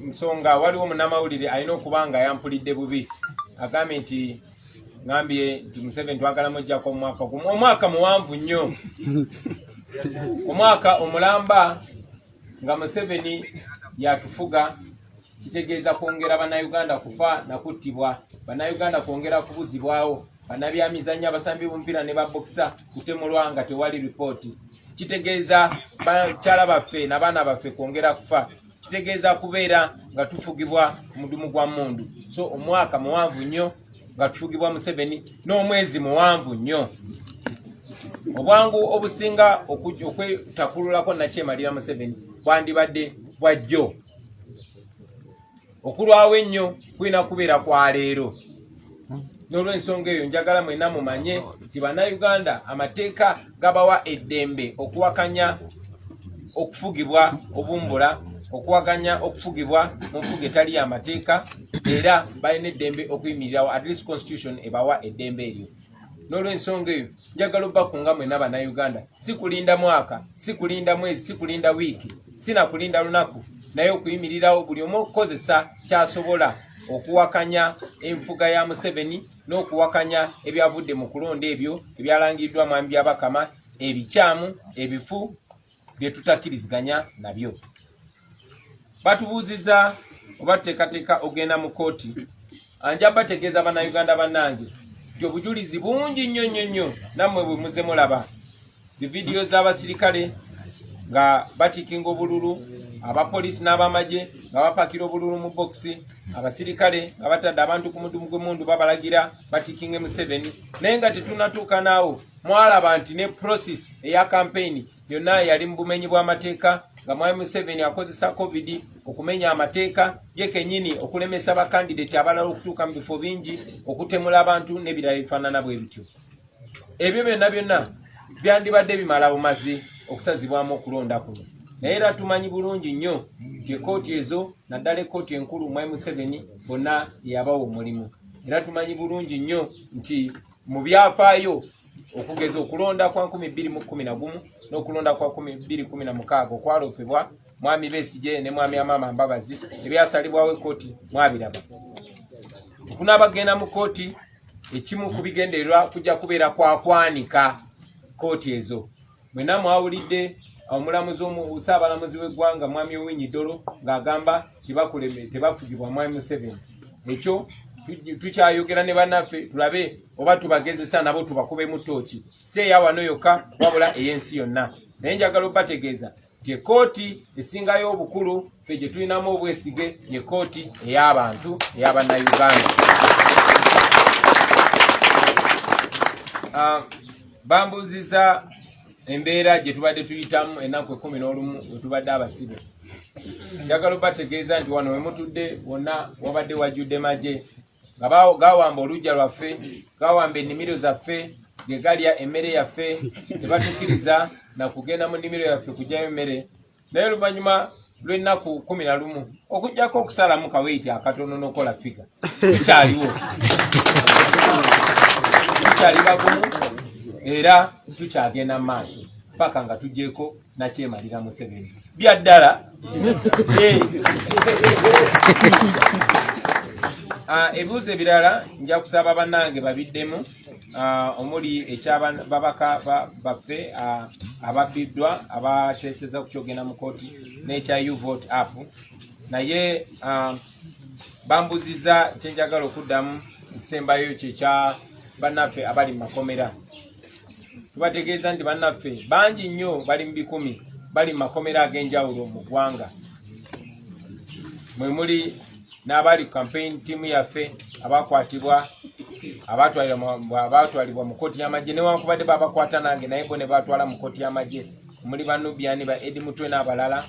nsonga, waliwo munnamawulire alina okuba nga yampulidde bubi. Agambye nti ngambye nti Museveni twagala mujjako omwaka muwanvu nnyo. Omwaka omulamba nga Museveni yatufuga, kitegeeza kwongera bannayuganda kufa na kuttibwa, bannayuganda kwongera kubuzibwawo, bannabyamizannyo abasambi b'omupiira ne babokisa kutemulwa nga tewali ripooti. Kitegeeza bakyala baffe n'abaana baffe kwongera kufa. Kitegeeza kubeera nga tufugibwa mudumu gwa mmundu. So omwaka muwanvu nnyo nga tufugibwa Museveni, n'omwezi muwanvu nnyo. Obwangu obusinga okwetakululako nakyemalira Museveni bwandibadde bwajjo. Okulwawo ennyo kulina kubeera kwa leero. N'olw'ensonga eyo njagala mwenna mumanye nti bannayuganda amateeka gabawa eddembe okuwakanya okufugibwa obumbula okuwaganya okufugibwa mu nfuga etali y'amateeka era balina eddembe okuyimirirawo at least constitution ebawa eddembe eryo. N'olw'ensonga eyo njagala obbakunga mwenna bannayuganda, si kulinda mwaka, si kulinda mwezi, si kulinda wiiki, si na kulinda lunaku, naye okuyimirirawo buli omu okukozesa kyasobola okuwakanya enfuga ya Museveni n'okuwakanya ebyavudde mu kulonda ebyo ebyalangiddwa mwami byabakama ebikyamu ebifu bye tutakkiriziganya nabyo. Batubuuziza oba tuteekateeka ogenda mu kooti. Anja bategeeza bannayuganda bannange nti obujulizi bungi nnyo nammwe bwe muze mulaba zividiyo z'abasirikale nga batikinga obululu, abapoliisi n'abamagye nga bapakira obululu mu bokisi, abasirikale nga batadde abantu ku mudumu gw'emundu babalagira batikinge Museveni. Naye nga tetunatuuka naawo mwalaba nti ne process eya campaign yonna yali mu bumenyi bw'amateeka nga mwami Museveni akozesa covid okumenya amateeka ye kennyini okulemesa bakandidate abalala okutuuka mu bifo bingi, okutemula abantu n'ebirala ebifaanana bwe bityo. Ebyo byonna byandibadde bimala bumazi okusazibwamu okulonda kuno. Naye era tumanyi bulungi nnyo nti ekooti ezo naddala ekooti enkulu mwami Museveni bonna yabawa omulimu. Era tumanyi bulungi nnyo nti mu byafaayo okugeza okulonda kwa 2011 n'okulonda kwa 2016 okwaloopebwa mwami Besigye ne mwami Amama Mbabazi ebyasalibwawo ekooti mwabiraba. Okunaabagenda mu kooti ekimu ku bigendererwa kujja kubeera kwakwanika kooti ezo. Mwenna mwawulidde omulamuzi Ssaabalamuzi w'eggwanga mwami Owinyi Dolo ng'agamba tebafugibwa mwami Museveni. Ekyo tukyayogera ne bannaffe tulabe oba tubagezesa nabo tubakubemu ttooki, si eyawano yokka wabula ey'ensi yonna. Naye njagala obbategeeza nti ekooti esingayo obukulu ffe gye tulinamu obwesige ye kooti ey'abantu ey'abannayuganda. Bambuuziza embeera gye tubadde tuyitamu ennaku 11 we tubadde abasibe. Njagala obbategeeza nti wano we mutudde wonna wabadde wajjudde magye nga gawamba oluggya lwaffe, gawamba ennimiro zaffe, ge galya emmere yaffe, tebatukkiriza na kugenda mu nnimiro yaffe kugyayo emmere. Naye oluvannyuma lw'ennaku 11 okuggyako okusalamu kaweiti akatono n'okola figa tukyaliwo, tukyali bagumu era tukyagenda mu maaso paka nga tuggyeko nakyemalira Museveni byaddala. Ebibuuzo ebirala nja kusaba bannange babiddemu, omuli ekyababaka baffe ababbiddwa abateeseza kukyogenda mu kooti n'ekya You Vote Up. Naye bambuziza kyenjagala okuddamu ekisembayo kyekya bannaffe abali mu makomera. Tubategeeza nti bannaffe bangi nnyo bali mu 10 bali mu makomera ag'enjawulo mu ggwanga. Mwe muli n'abali campaign team yaffe abakwatibwa abatwalibwa mu kooti y'amagye newankubadde babakwata nange naye bo ne batwala mu kooti y'amagye. Muli Banubiani ba Edi Mutwe n'abalala.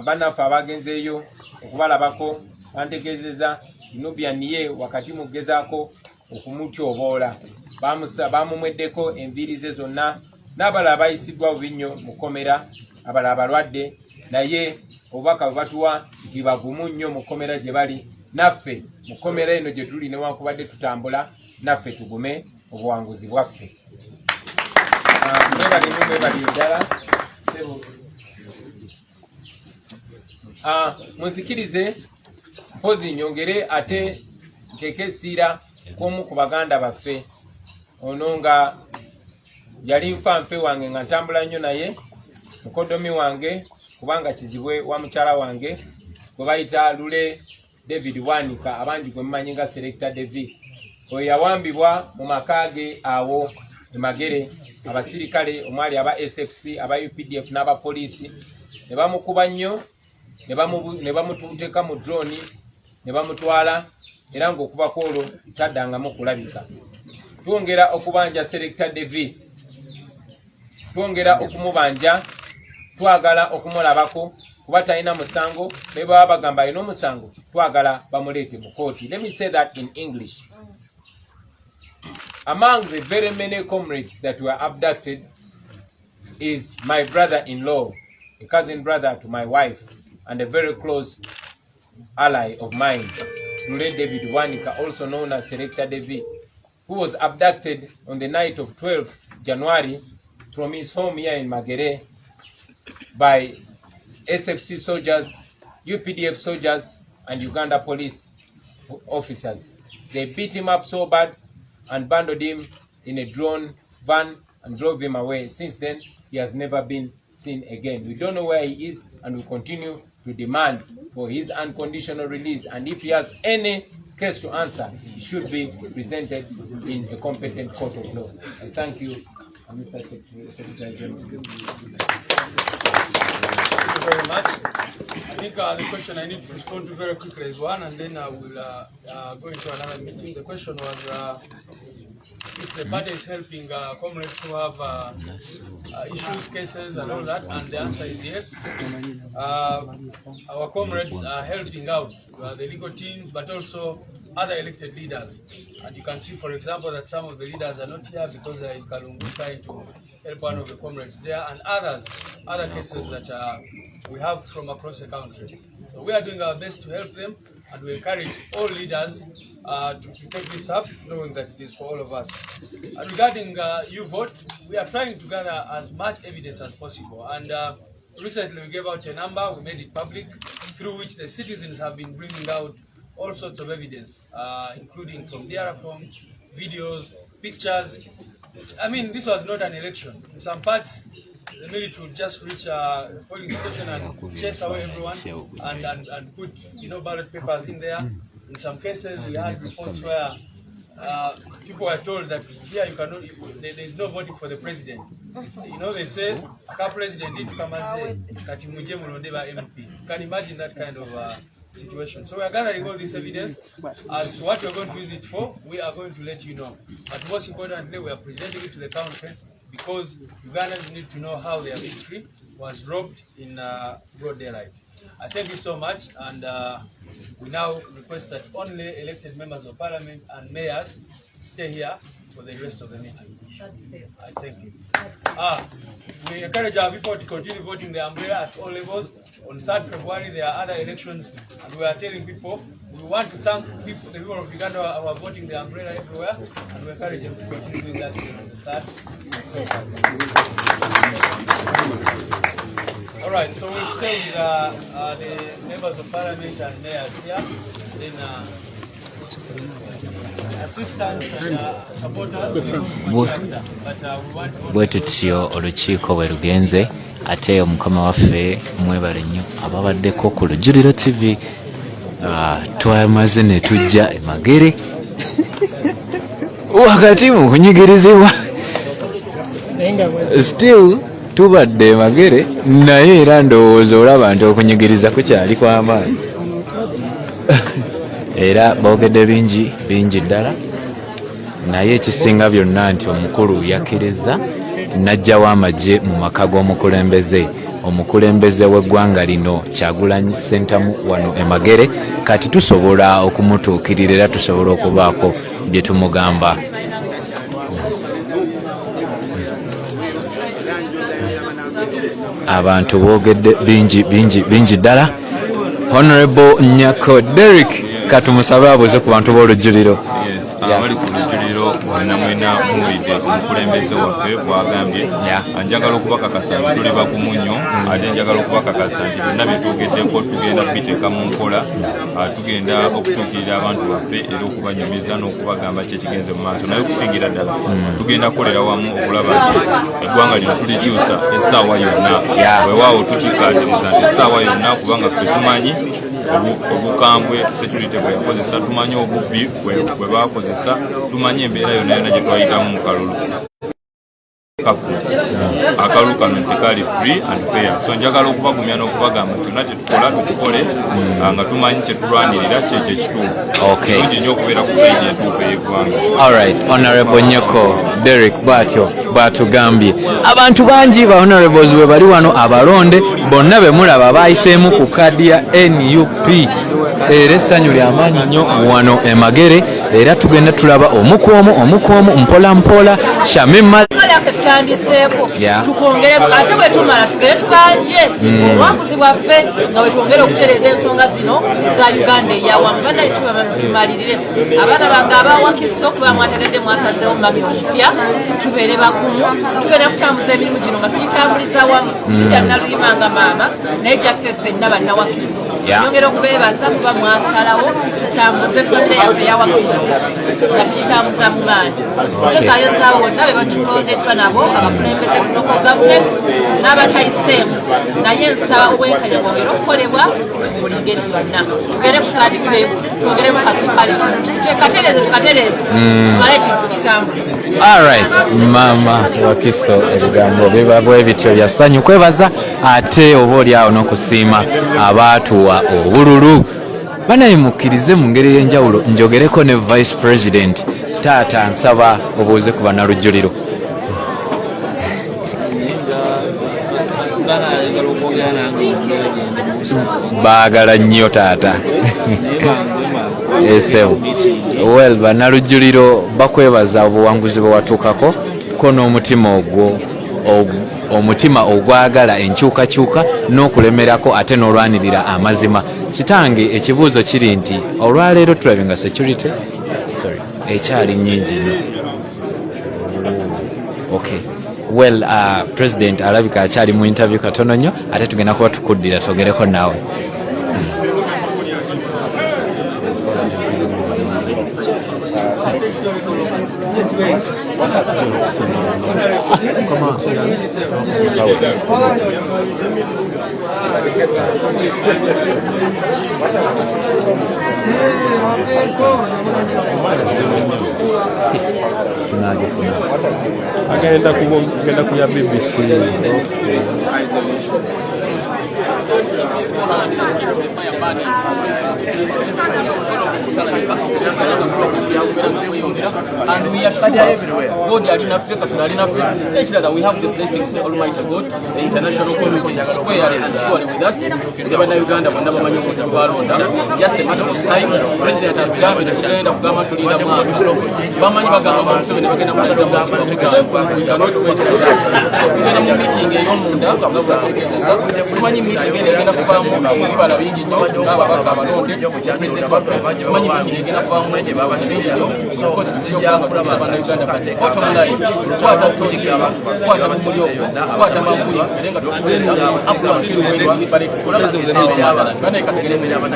Bannaffe abagenzeeyo okubalabako bantegeezeza Nubiani ye wakati mu kugezaako okumutyoboola bamumweddeko enviiri ze zonna, n'abalala bayisiddwa bubi nnyo mu kkomera, abalala balwadde. Naye obubaka bwe batuwa nti bagumu nnyo mu kkomera gye bali, naffe mu kkomera eno gye tuli newankubadde tutambula naffe tugume obuwanguzi bwaffe. Mwebali ddala. Munzikirize mpozi nyongere ate nteeke essiira kw'omu ku baganda baffe. Ono nga yali nfanfe wange nga ntambula nnyo naye, mukodomi wange kubanga kizibwe wa mukyala wange gwe bayita Lule David Wanika abangi gwe mumanyi nga Selector David. Oyo yawambibwa mu maka ge awo e Magere, abasirikale omwali aba SFC aba UPDF n'abapoliisi ne bamukuba nnyo ne bamuteeka mu drone ne bamutwala, era ng'okuba kwolwo taddangamu kulabika. Twongera okubanja Selector David, twongera okumubanja, twagala okumulabako kuba talina musango, ne baba bagamba alina omusango twagala bamuleete mu kooti. Let me say that in English. Among the very many comrades that were abducted is my brother-in-law, a cousin brother to my wife, and a very close ally of mine, Dule David Wanika, also known as Selector David, who was abducted on the night of 12th January from his home here in Magere by SFC soldiers, UPDF soldiers, and Uganda police officers. They beat him up so bad and bundled him in a drone van and drove him away. Since then, he has never been seen again. We don't know where he is, and we continue to demand for his unconditional release. And if he has any case to answer, it should be presented in a competent court of law. I thank you, Mr. Secretary General. Thank you very much. I think the question I need to respond to very quickly is one, and then I will go into another meeting. The question was if the party is helping comrades who have issues, cases, and all that, and the answer is yes. Our comrades are helping out the legal teams, but also other elected leaders. And you can see, for example, that some of the leaders are not here because they are in Kalungu trying to help one of the comrades there, and other cases that we have from across the country. So we are doing our best to help them, and we encourage all leaders to take this up, knowing that it is for all of us. And regarding U-Vote, we are trying to gather as much evidence as possible. And recently we gave out a number, we made it public, through which the citizens have been bringing out all sorts of evidence, including from diary forms, videos, pictures. I mean, this was not an election. In some parts, the military would just reach a polling station and chase away everyone and put, ballot papers in there. In some cases, we had reports where people were told that here you cannot, there is no voting for the president. They say, president did come and say, MP. You can imagine that kind of situation. So we are gathering all this evidence. As to what we are going to use it for, we are going to let you know. But most importantly, we are presenting it to the country because Ugandans need to know how their victory was robbed in broad daylight. I thank you so much, and we now request that only elected members of parliament and mayors stay here for the rest of the meeting. I thank you. We encourage our people to continue voting the umbrella at all levels. On 3rd February, there are other elections, and we are telling people we want to thank the people of Uganda who are voting the umbrella everywhere, and we encourage them to continue doing that on the 3rd February. All right, so we'll stay with the members of parliament and mayors here. Then bwe tutyo olukiiko bwe lugenze ate omukama waffe mwebale nnyo ababaddeko ku Lujjuliro TV. Twamaze ne tujja e Magere wakati mu kunyigirizibwa, still tubadde e Magere, naye era ndowooza olaba nti okunyigiriza kukyali kw'amaanyi. Era boogedde bingi ddala, naye ekisinga byonna nti omukulu yakkiriza n'ajjawo amagye mu maka omukulembeze w'eggwanga lino Kyagulanyi Ssentamu wano e Magere. Kati tusobola okumutuukirira era tusobola okubaako bye tumugamba. Abantu boogedde bingi ddala. Honorable Nyako Derek, katumusabe abuuze ku bantu b'olujjuliro. Abali ku lujjuliro bonna mwena muwulidde omukulembeze waffe bw'agambye, njagala okubakakasa nti tuli bagumu nnyo, ate njagala okubakakasa nti byonna bye twogeddeko tugenda kubiteeka mu nkola, tugenda okutuukirira abantu baffe era okubanyumiza n'okubagamba ki ekigenze mu maaso, naye okusingira ddala tugenda kukolera wamu okulaba nti eggwanga lino tulikyusa essaawa yonna. Weewaawo tukikkaatiriza nti essaawa yonna, kubanga ffe tumanyi obukambwe security bwe yakozesa, tumanyi obubbi bwe bakozesa, tumanyi embeera yonna gye twayitamu mu kalulu. Akalulu kano tekali free and fair. So njagala okubagumya n'okubagamba kyonna tetukola tukikole nga tumanyi kyetulwanirira kyekyo ekituufu. Kirungi nnyo okubeera ku sayidi entuufu ey'eggwanga. Alright, Honorable Nyako Derek bw'atugambye. Abantu bangi ba honorables bwe bali wano abalonde bonna be mulaba baayiseemu ku kadi ya NUP. Era essanyu ly'amaanyi nnyo wano e Magere. era tugenda tulaba omukwomu mpola mpola Shamima tukongeremu ate bwe tumala tugere tukanje obuwanguzi bwaffe nga bwe twongera okutereeza ensonga zino eza Uganda eyawamu banaye tumalirire abaana bange abawakiso kuba mwategedde mwasazeewo mami omupya tubeere bagumu tugenda kutambuza emirimu gino nga tugitambuliza wamu sijja naluyimanga maama naye gyaffe ffenna bannawakiso nyongera okubeebaza kuba mwasalawo tutambuze famire yaffe eyawakiso nga tugitambuza mu maanyi tuzayozaawo bonna be batulondeddwa nabo abakulembeze ku local governments n'abatayiseemu naye nsaba obwenkanya bwongera okukolebwa buli ngeri zonna tugere mu kadife twongere mu kasukali tukatereeze tumale ekintu kitambuze. Alright, mama Wakiso ebigambo biba bwe bityo bya ssanyu kwebaza ate oba oli awo n'okusiima abaatuwa obululu banayimukkirize mu ngeri y'enjawulo njogereko ne vice president taata nsaba obuuze ku bannalujjuliro. Baagala nnyo taata esebu well bannalujjuliro bakwebaza obuwanguzi bwe watuukako ko n'omutima ogwo omutima ogwagala enkyukakyuka n'okulemerako ate n'olwanirira amazima. Kitange ekibuuzo kiri nti olwaleero tulabye nga security ekyali nnyingi nnyo. Okay. Well, President alabika akyali mu interview katono nnyo ate tugenda kuba tukuddira twogereko naawe. agenda kuya BBC. And we are sure God alina ffe Katonda alina ffe ekirala we have the blessings of the Almighty God, the international community is square and surely with us. The Uganda bonna bamanyi okuti balonda, it's just a matter of time. President abigambye tugenda kugamba tulinda mwaka bamanyi bagamba Museveni bagenda kulaza mwaka we cannot wait for that. So tugenda mu meeting ey'omunda nga bategeezeza tumanyi meeting egenda kubaamu ebibala bingi nnyo ng'ababaka abalonde president baffe tumanyi meeting egenda kubaamu ebabasingi nnyo because tujja kulaba Uganda kate bottom line kwata toki kwata Mulyogo kwata Mambuli tugende nga tukuweza affluence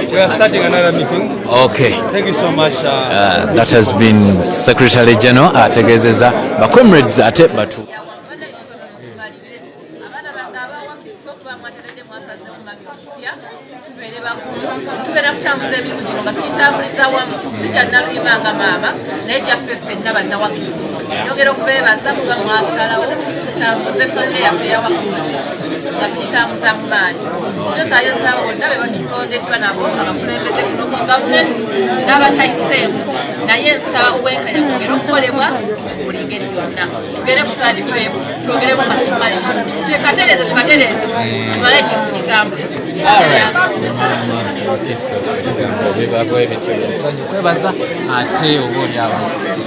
We are starting another meeting. Okay. Thank you so much. That has been Secretary General ategezeza ba comrades ate batu. Tugenda kutambuza emirimu gino nga tugitambuliza wamu sijja naluyimanga maama naye gyaffe ffenna bannawakiso nyongera okubeebaza kuba mwasalawo tutambuze famire yaffe eyawakiso nga tugitambuza mu maanyi tuzayozaawo bonna be batulondeddwa nabo abakulembeze ku local governments n'abatayiseemu naye nsaba obwenkanya bwongera okukolebwa buli ngeri zonna tugere mu kadife twogere mu kasumali tukatereeze tumale ekintu kitambuze. Kwebaza ate oba oli awo.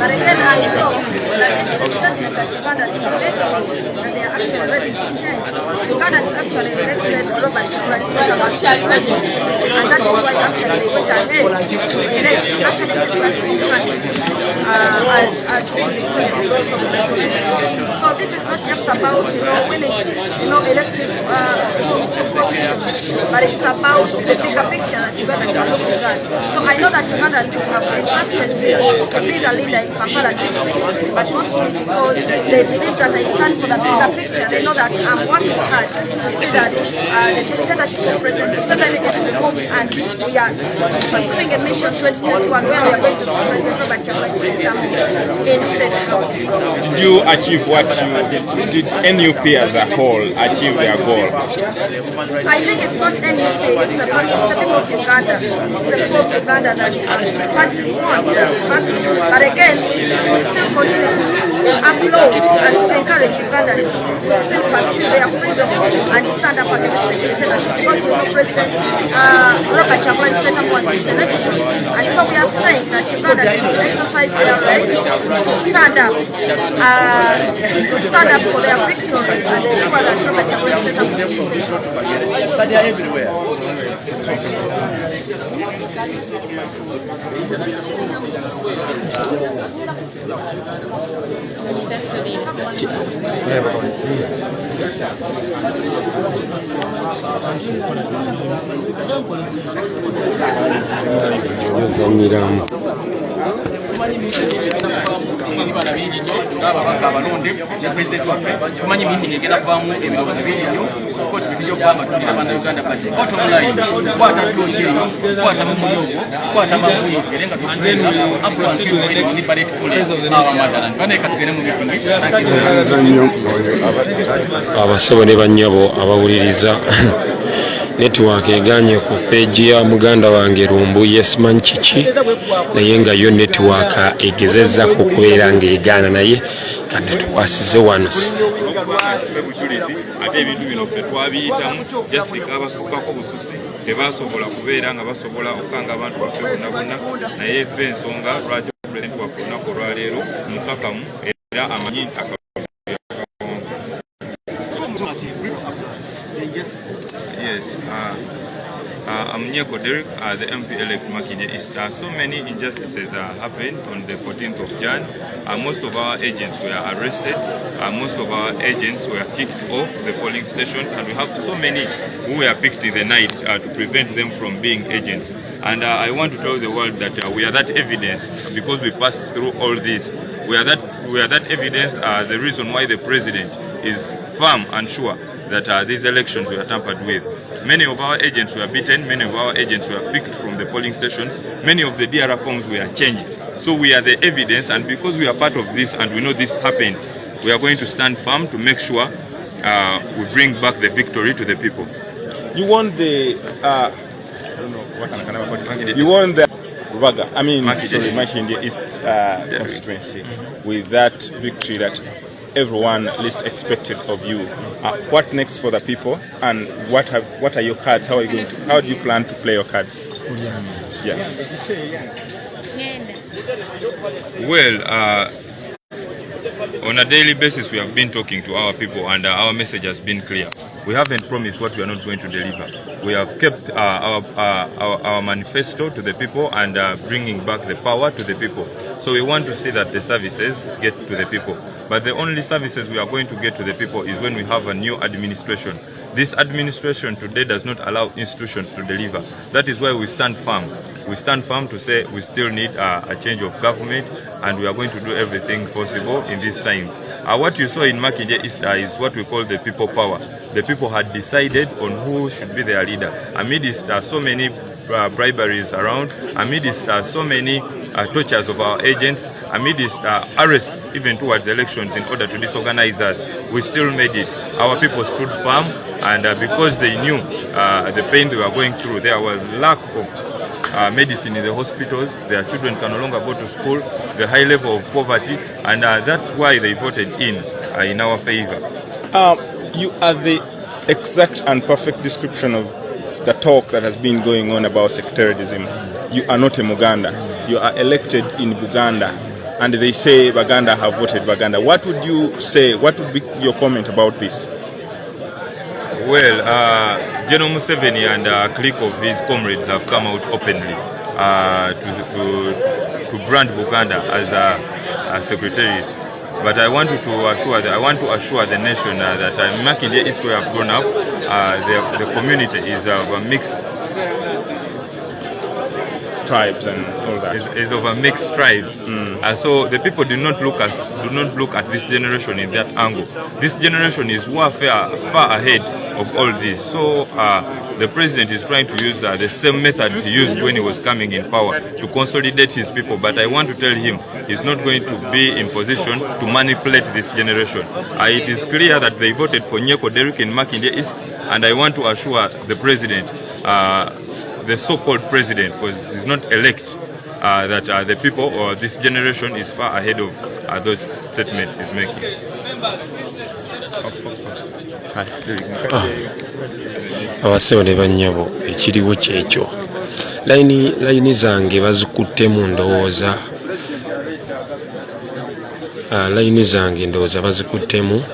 But again, I know that this is a statement that Ugandans are making, that they are actually ready to change. Ugandans actually elected Robert Muwonge as president, and that is why actually they went ahead to elect national democratic candidates as being victorious in some of these positions. So this is not just about winning elective positions, but it's about the bigger picture that Ugandans are looking at. So I know that Ugandans have entrusted me to be the leader in Kampala district, but mostly because they believe that I stand for the bigger picture. They know that I'm working hard to see that the dictatorship of President Museveni is removed, and we are pursuing a mission 2021 where we are going to see President Robert Muwonge in State House. Did you achieve what you did? NUP as a whole achieve their goal? I think it's not NUP, it's the people of Uganda. It's the people of Uganda that partly won this battle. But again, we still continue to applaud and encourage Ugandans to still pursue their freedom and stand up against the dictatorship, because we know President Robert Chagulanyi Ssentamu won this election, and so we are saying that Ugandans should exercise their right to stand up for their victories and ensure that Robert Chagulanyi Ssentamu is stateless. But they are everywhere. tumanyi meeting egenda kuvaamu ebirowoozo bingi nnyo of bitijja okubanga tuwulira abaana Uganda Party bottom line kwata ttooki eyo kwata mumuli ogwo kwata mabuyi era nga tukubeeza afluence ni ballet fule our motherland baneka tugende mu meeting abasawo ne bannyabo abawuliriza network eganye ku page ya muganda wange Lumbu Yesman Chichi naye nga yo network egezeza kukubeera ng'egaana naye kandi tukwasize wano ate ebintu bino bwe twabiyitamu just abasukkako bususi tebasobola kubeera nga basobola okukanga abantu baffe bonna bonna naye ffe ensonga lwaki pulezidenti waffe olunaku olwaleero mukakamu era amanyi I'm Nyeko Derek, the MP-elect Makinde East. So many injustices happened on the 14th of Jan. Most of our agents were arrested. Most of our agents were kicked off the polling stations. And we have so many who were picked in the night to prevent them from being agents. And I want to tell the world that we are that evidence because we passed through all this. We are that evidence, the reason why the president is firm and sure that these elections were tampered with. Many of our agents were beaten, many of our agents were picked from the polling stations, many of the DRR forms were changed. So we are the evidence, and because we are part of this and we know this happened, we are going to stand firm to make sure we bring back the victory to the people. You won the, you won the Rubaga, Makinde East constituency with that victory that everyone least expected of you. What next for the people, and what are your cards? How do you plan to play your cards? Yeah. Well, on a daily basis we have been talking to our people, and our message has been clear. We haven't promised what we are not going to deliver. We have kept our manifesto to the people and bringing back the power to the people. So we want to see that the services get to the people. But the only services we are going to get to the people is when we have a new administration. This administration today does not allow institutions to deliver. That is why we stand firm. We stand firm to say we still need a change of government, and we are going to do everything possible in these times. What you saw in Makinde East is what we call the people power. The people had decided on who should be their leader. Amidst so many briberies around, amidst so many tortures of our agents, amidst arrests even towards elections in order to disorganize us, we still made it. Our people stood firm, and because they knew the pain they were going through, there was lack of medicine in the hospitals, their children can no longer go to school, the high level of poverty, and that's why they voted in our favor. You are the exact and perfect description of the talk that has been going on about sectarianism. You are not a Muganda. You are elected in Buganda, and they say Baganda have voted Baganda. What would you say? What would be your comment about this? Well, General Museveni and a clique of his comrades have come out openly to brand Buganda as a secretariat. But I want to assure the nation that Makinde East, where I've grown up, the community is of a mixed tribes and all that. Is of a mixed tribes. So the people do not look at this generation in that angle. This generation is far ahead of all this. So the president is trying to use the same methods he used when he was coming in power to consolidate his people. But I want to tell him he's not going to be in position to manipulate this generation. It is clear that they voted for Nyeko Derek in Makinde East, and I want to assure the president, the so-called president, because he's not elect, that the people or this generation is far ahead of are those statements he's making. Abasebo ne bannyabo ekiriwo kyekyo. Layini zange bazikuttemu ndowooza. Layini zange ndowooza bazikuttemu.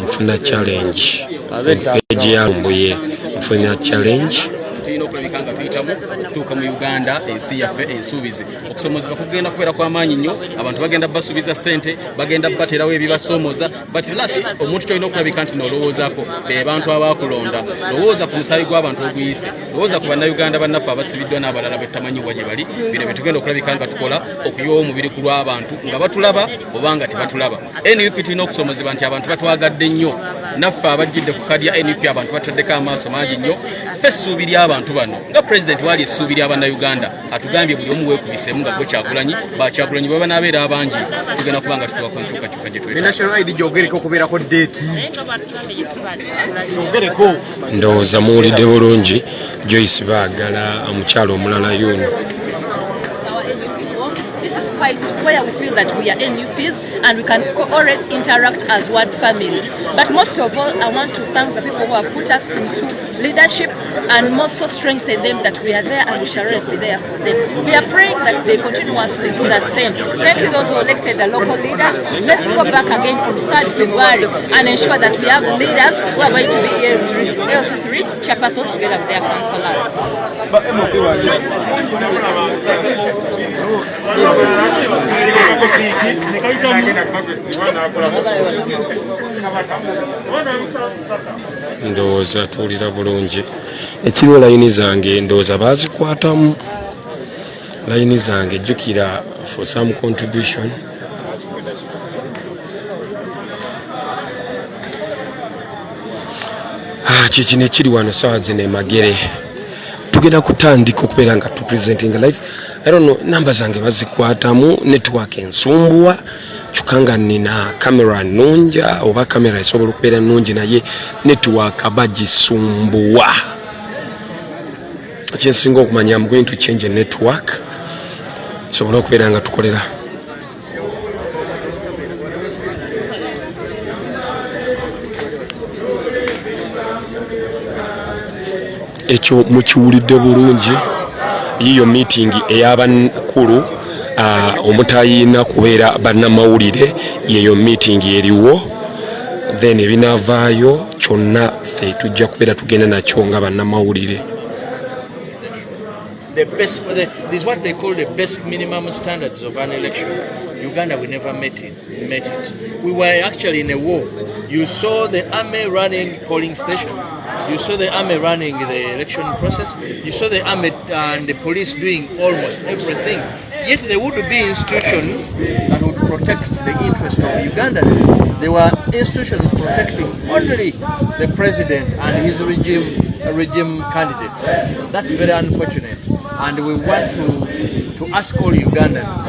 Nfuna challenge. Page ya Lumbuye nfuna challenge. Tulina okulabika nga tuyitamu okutuuka mu Uganda ensi yaffe ensuubizi okusomozebwa kugenda kubeera kw'amaanyi nnyo abantu bagenda basuubiza ssente bagenda bateerawo ebibasomooza but last omuntu kyolina okulabika nti nolowoozaako be bantu abaakulonda lowooza ku musaayi gw'abantu oguyise lowooza ku bannayuganda bannaffe abasibiddwa n'abalala betamanyiwa gye bali bino bye tugenda okulabika nga tukola okuyiwa omubiri ku lw'abantu nga batulaba oba nga tebatulaba. NUP tulina okusomozebwa nti abantu batwagadde nnyo naffe abajjidde ku kadi ya NUP abantu bataddeko amaaso mangi nnyo ffe essuubi ly'abantu bano nga pulezidenti waali essuubi ly'abannayuganda atugambye buli omu weekubisemu nga gwe Kyagulanyi bakyagulanyi bwe banaabeera abangi tugenda kuba nga tutuuka ku nkyukakyuka gye twetaaga. National ID gyogereko okubeerako deeti gyogereko. Ndowooza muwulidde bulungi Joyce baagala omukyalo omulala yuno. Quite where we feel that we are NUPs and we can always interact as one family. But most of all, I want to thank the people who have put us into leadership and more so strengthen them that we are there and we shall always be there for them. We are praying that they continuously do the same. Thank you those who elected the local leaders. Let's go back again from 3rd February and ensure that we have leaders who are going to be LC3 chairpersons together with their councillors. Ndowooza tuwulira bulungi ekiriwo layini zange ndowooza bazikwatamu layini zange jjukira for some contribution kikino ekiri wano sawa zino e Magere tugenda kutandika okubeera nga tupresenting live. I don't know namba zange bazikwatamu network ensumbuwa chukanga nina kamera nunja oba kamera esobola okubeera nungi naye network bagisumbuwa. Kyensinga okumanya I'm going to change a network sobola okubeera nga tukolera ekyo mukiwulidde bulungi. Yiyo meeting ey'abankulu omutayina kubeera bannamawulire yeyo meeting eriwo then ebinaavaayo kyonna ffe tujja kubeera tugenda nakyo nga bannamawulire. This is what they call the basic minimum standards of an election. Uganda, we never met it. We were actually in a war. You saw the army running polling stations. You saw the army running the election process. You saw the army and the police doing almost everything. Yet there would be institutions that would protect the interest of Ugandans. There were institutions protecting only the president and his regime candidates. That's very unfortunate. And we want to ask all Ugandans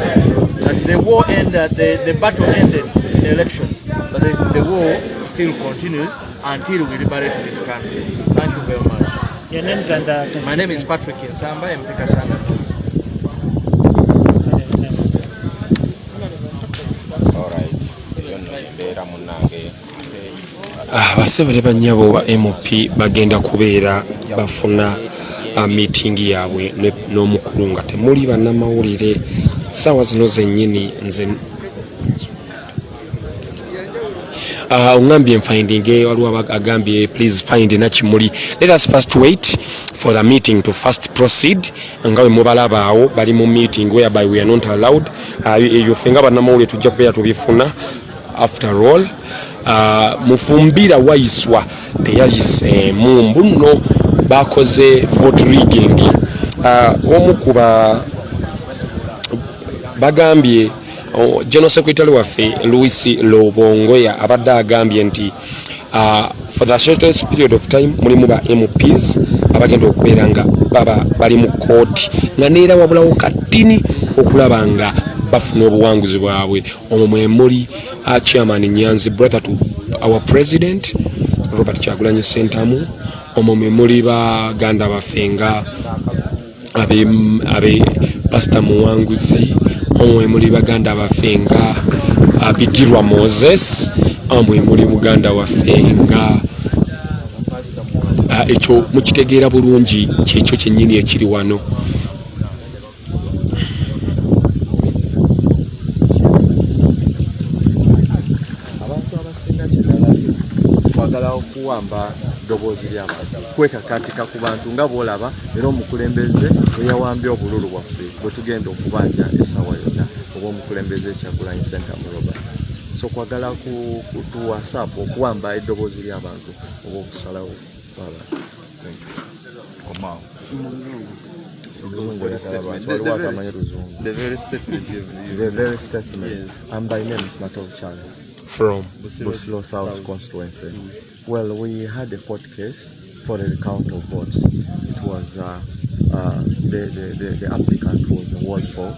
that the war ended, the battle ended in the election, but the war still continues until we liberate this country. Thank you very much. Your names and my name is Patrick Insamba and Pikasana. Basebere bannyabo ba MP bagenda kubeera bafuna meeting yaabwe n'omukulu nga temuli bannamawulire ssaawa zino zennyini nze ongambye finding waliwo agambye please find nakimuli. Let us first wait for the meeting to first proceed nga bwe mubalaba awo bali mu meeting whereby we are not allowed eyo ffe nga bannamawulire tujja kubeera tubifuna after all. Mufumbira wayiswa teyayiseemu mbuno bakoze vote rigging. Omu kuba bagambye General Secretary waffe Louis Lobongoya abadde agambye nti for the shortest period of time mulimu ba MPs abagenda okubeera nga bali mu kooti nga neera wabulawo katini okulaba nga bafuna obuwanguzi bwabwe. Omwo mwe muli chairman Nyanzi, brother to our president Robert Kyagulanyi Ssentamu. Omwo mwe muli baganda baffe nga abe Pastor Muwanguzi, omwe muli baganda baffe nga Bigirwa Moses, omwe muli muganda waffe nga ekyo mukitegeera bulungi kyekyo kyennyini ekiri wano. Abantu abasinga kyebalabi kwagala okuwamba ddoboozi ly'abantu kwekakatika ku bantu nga bw'olaba era omukulembeze eyawambye obululu bwaffe bwe tugenda okubanja essaawa yonna oba omukulembeze Kyagulanyi Center mu Robert. So kwagala kutuwasap okuwamba eddoboozi ly'abantu oba okusalawo kw'abantu. The very statement. And my name is Matov Charles. From Busilo South constituency. Well, we had a court case for the recount of votes. It was the applicant was a ward 4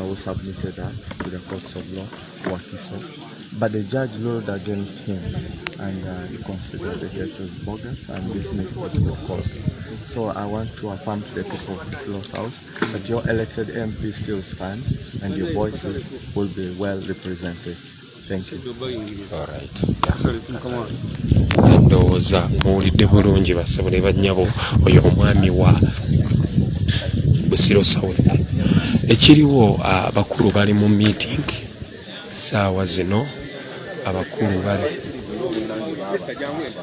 who submitted that to the courts of law, Wakiso. But the judge ruled against him and he considered the case as bogus and dismissed it with cause. So I want to affirm to the people of Busilo South that your elected MP still stands and your voices will be well represented. Thank you. All right. Ndowooza muwulidde bulungi basobole bannyabo oyo omwami wa Busiro South. Ekiriwo abakulu bali mu meeting saawa zino,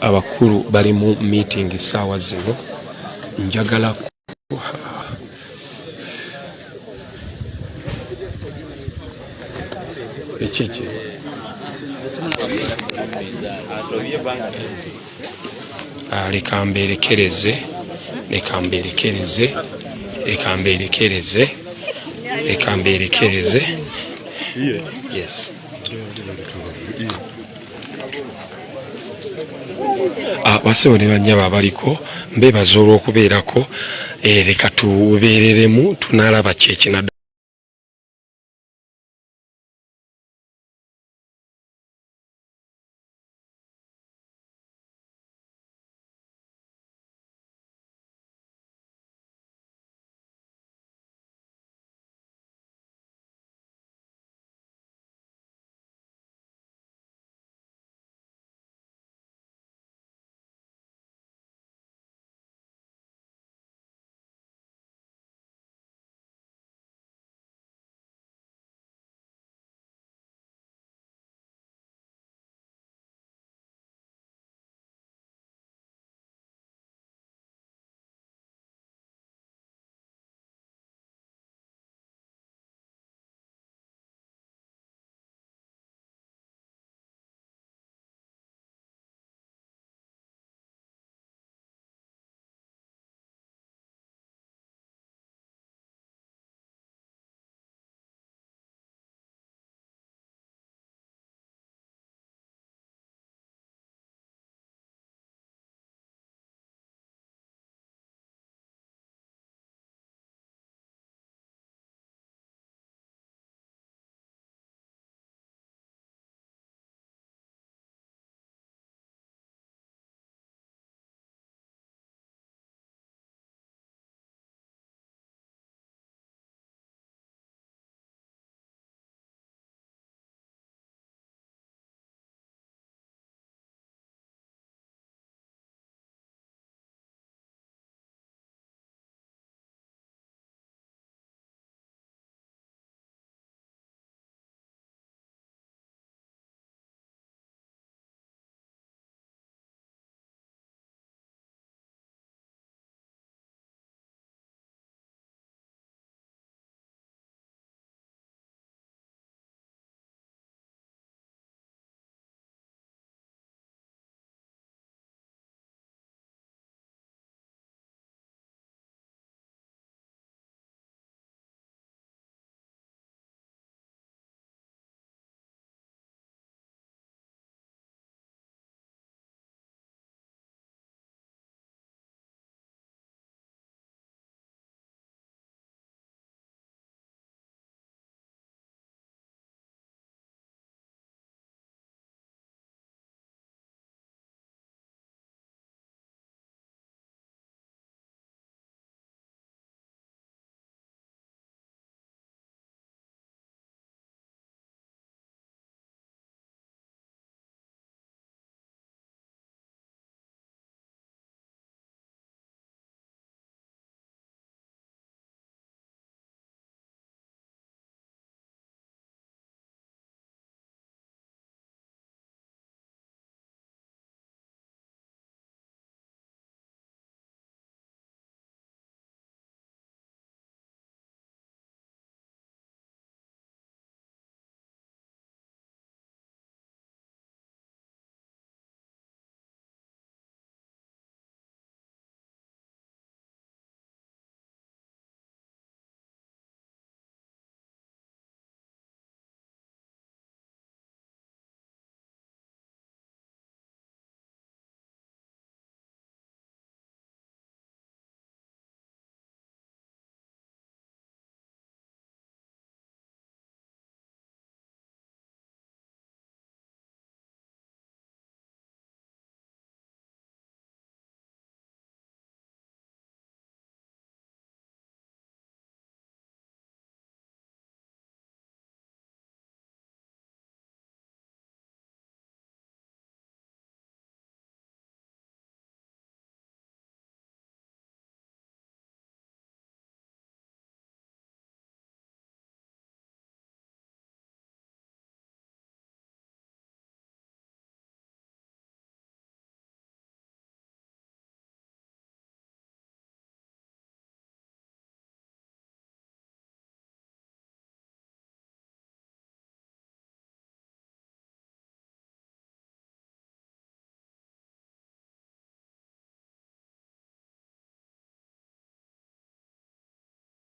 abakulu bali mu meeting saawa zino. Njagala ekiki leka mberekereze. Yes. Basebo ne bannyabo abaliko mbebaza olw'okubeerako. Leka tubeereremu tunaalaba kyekina.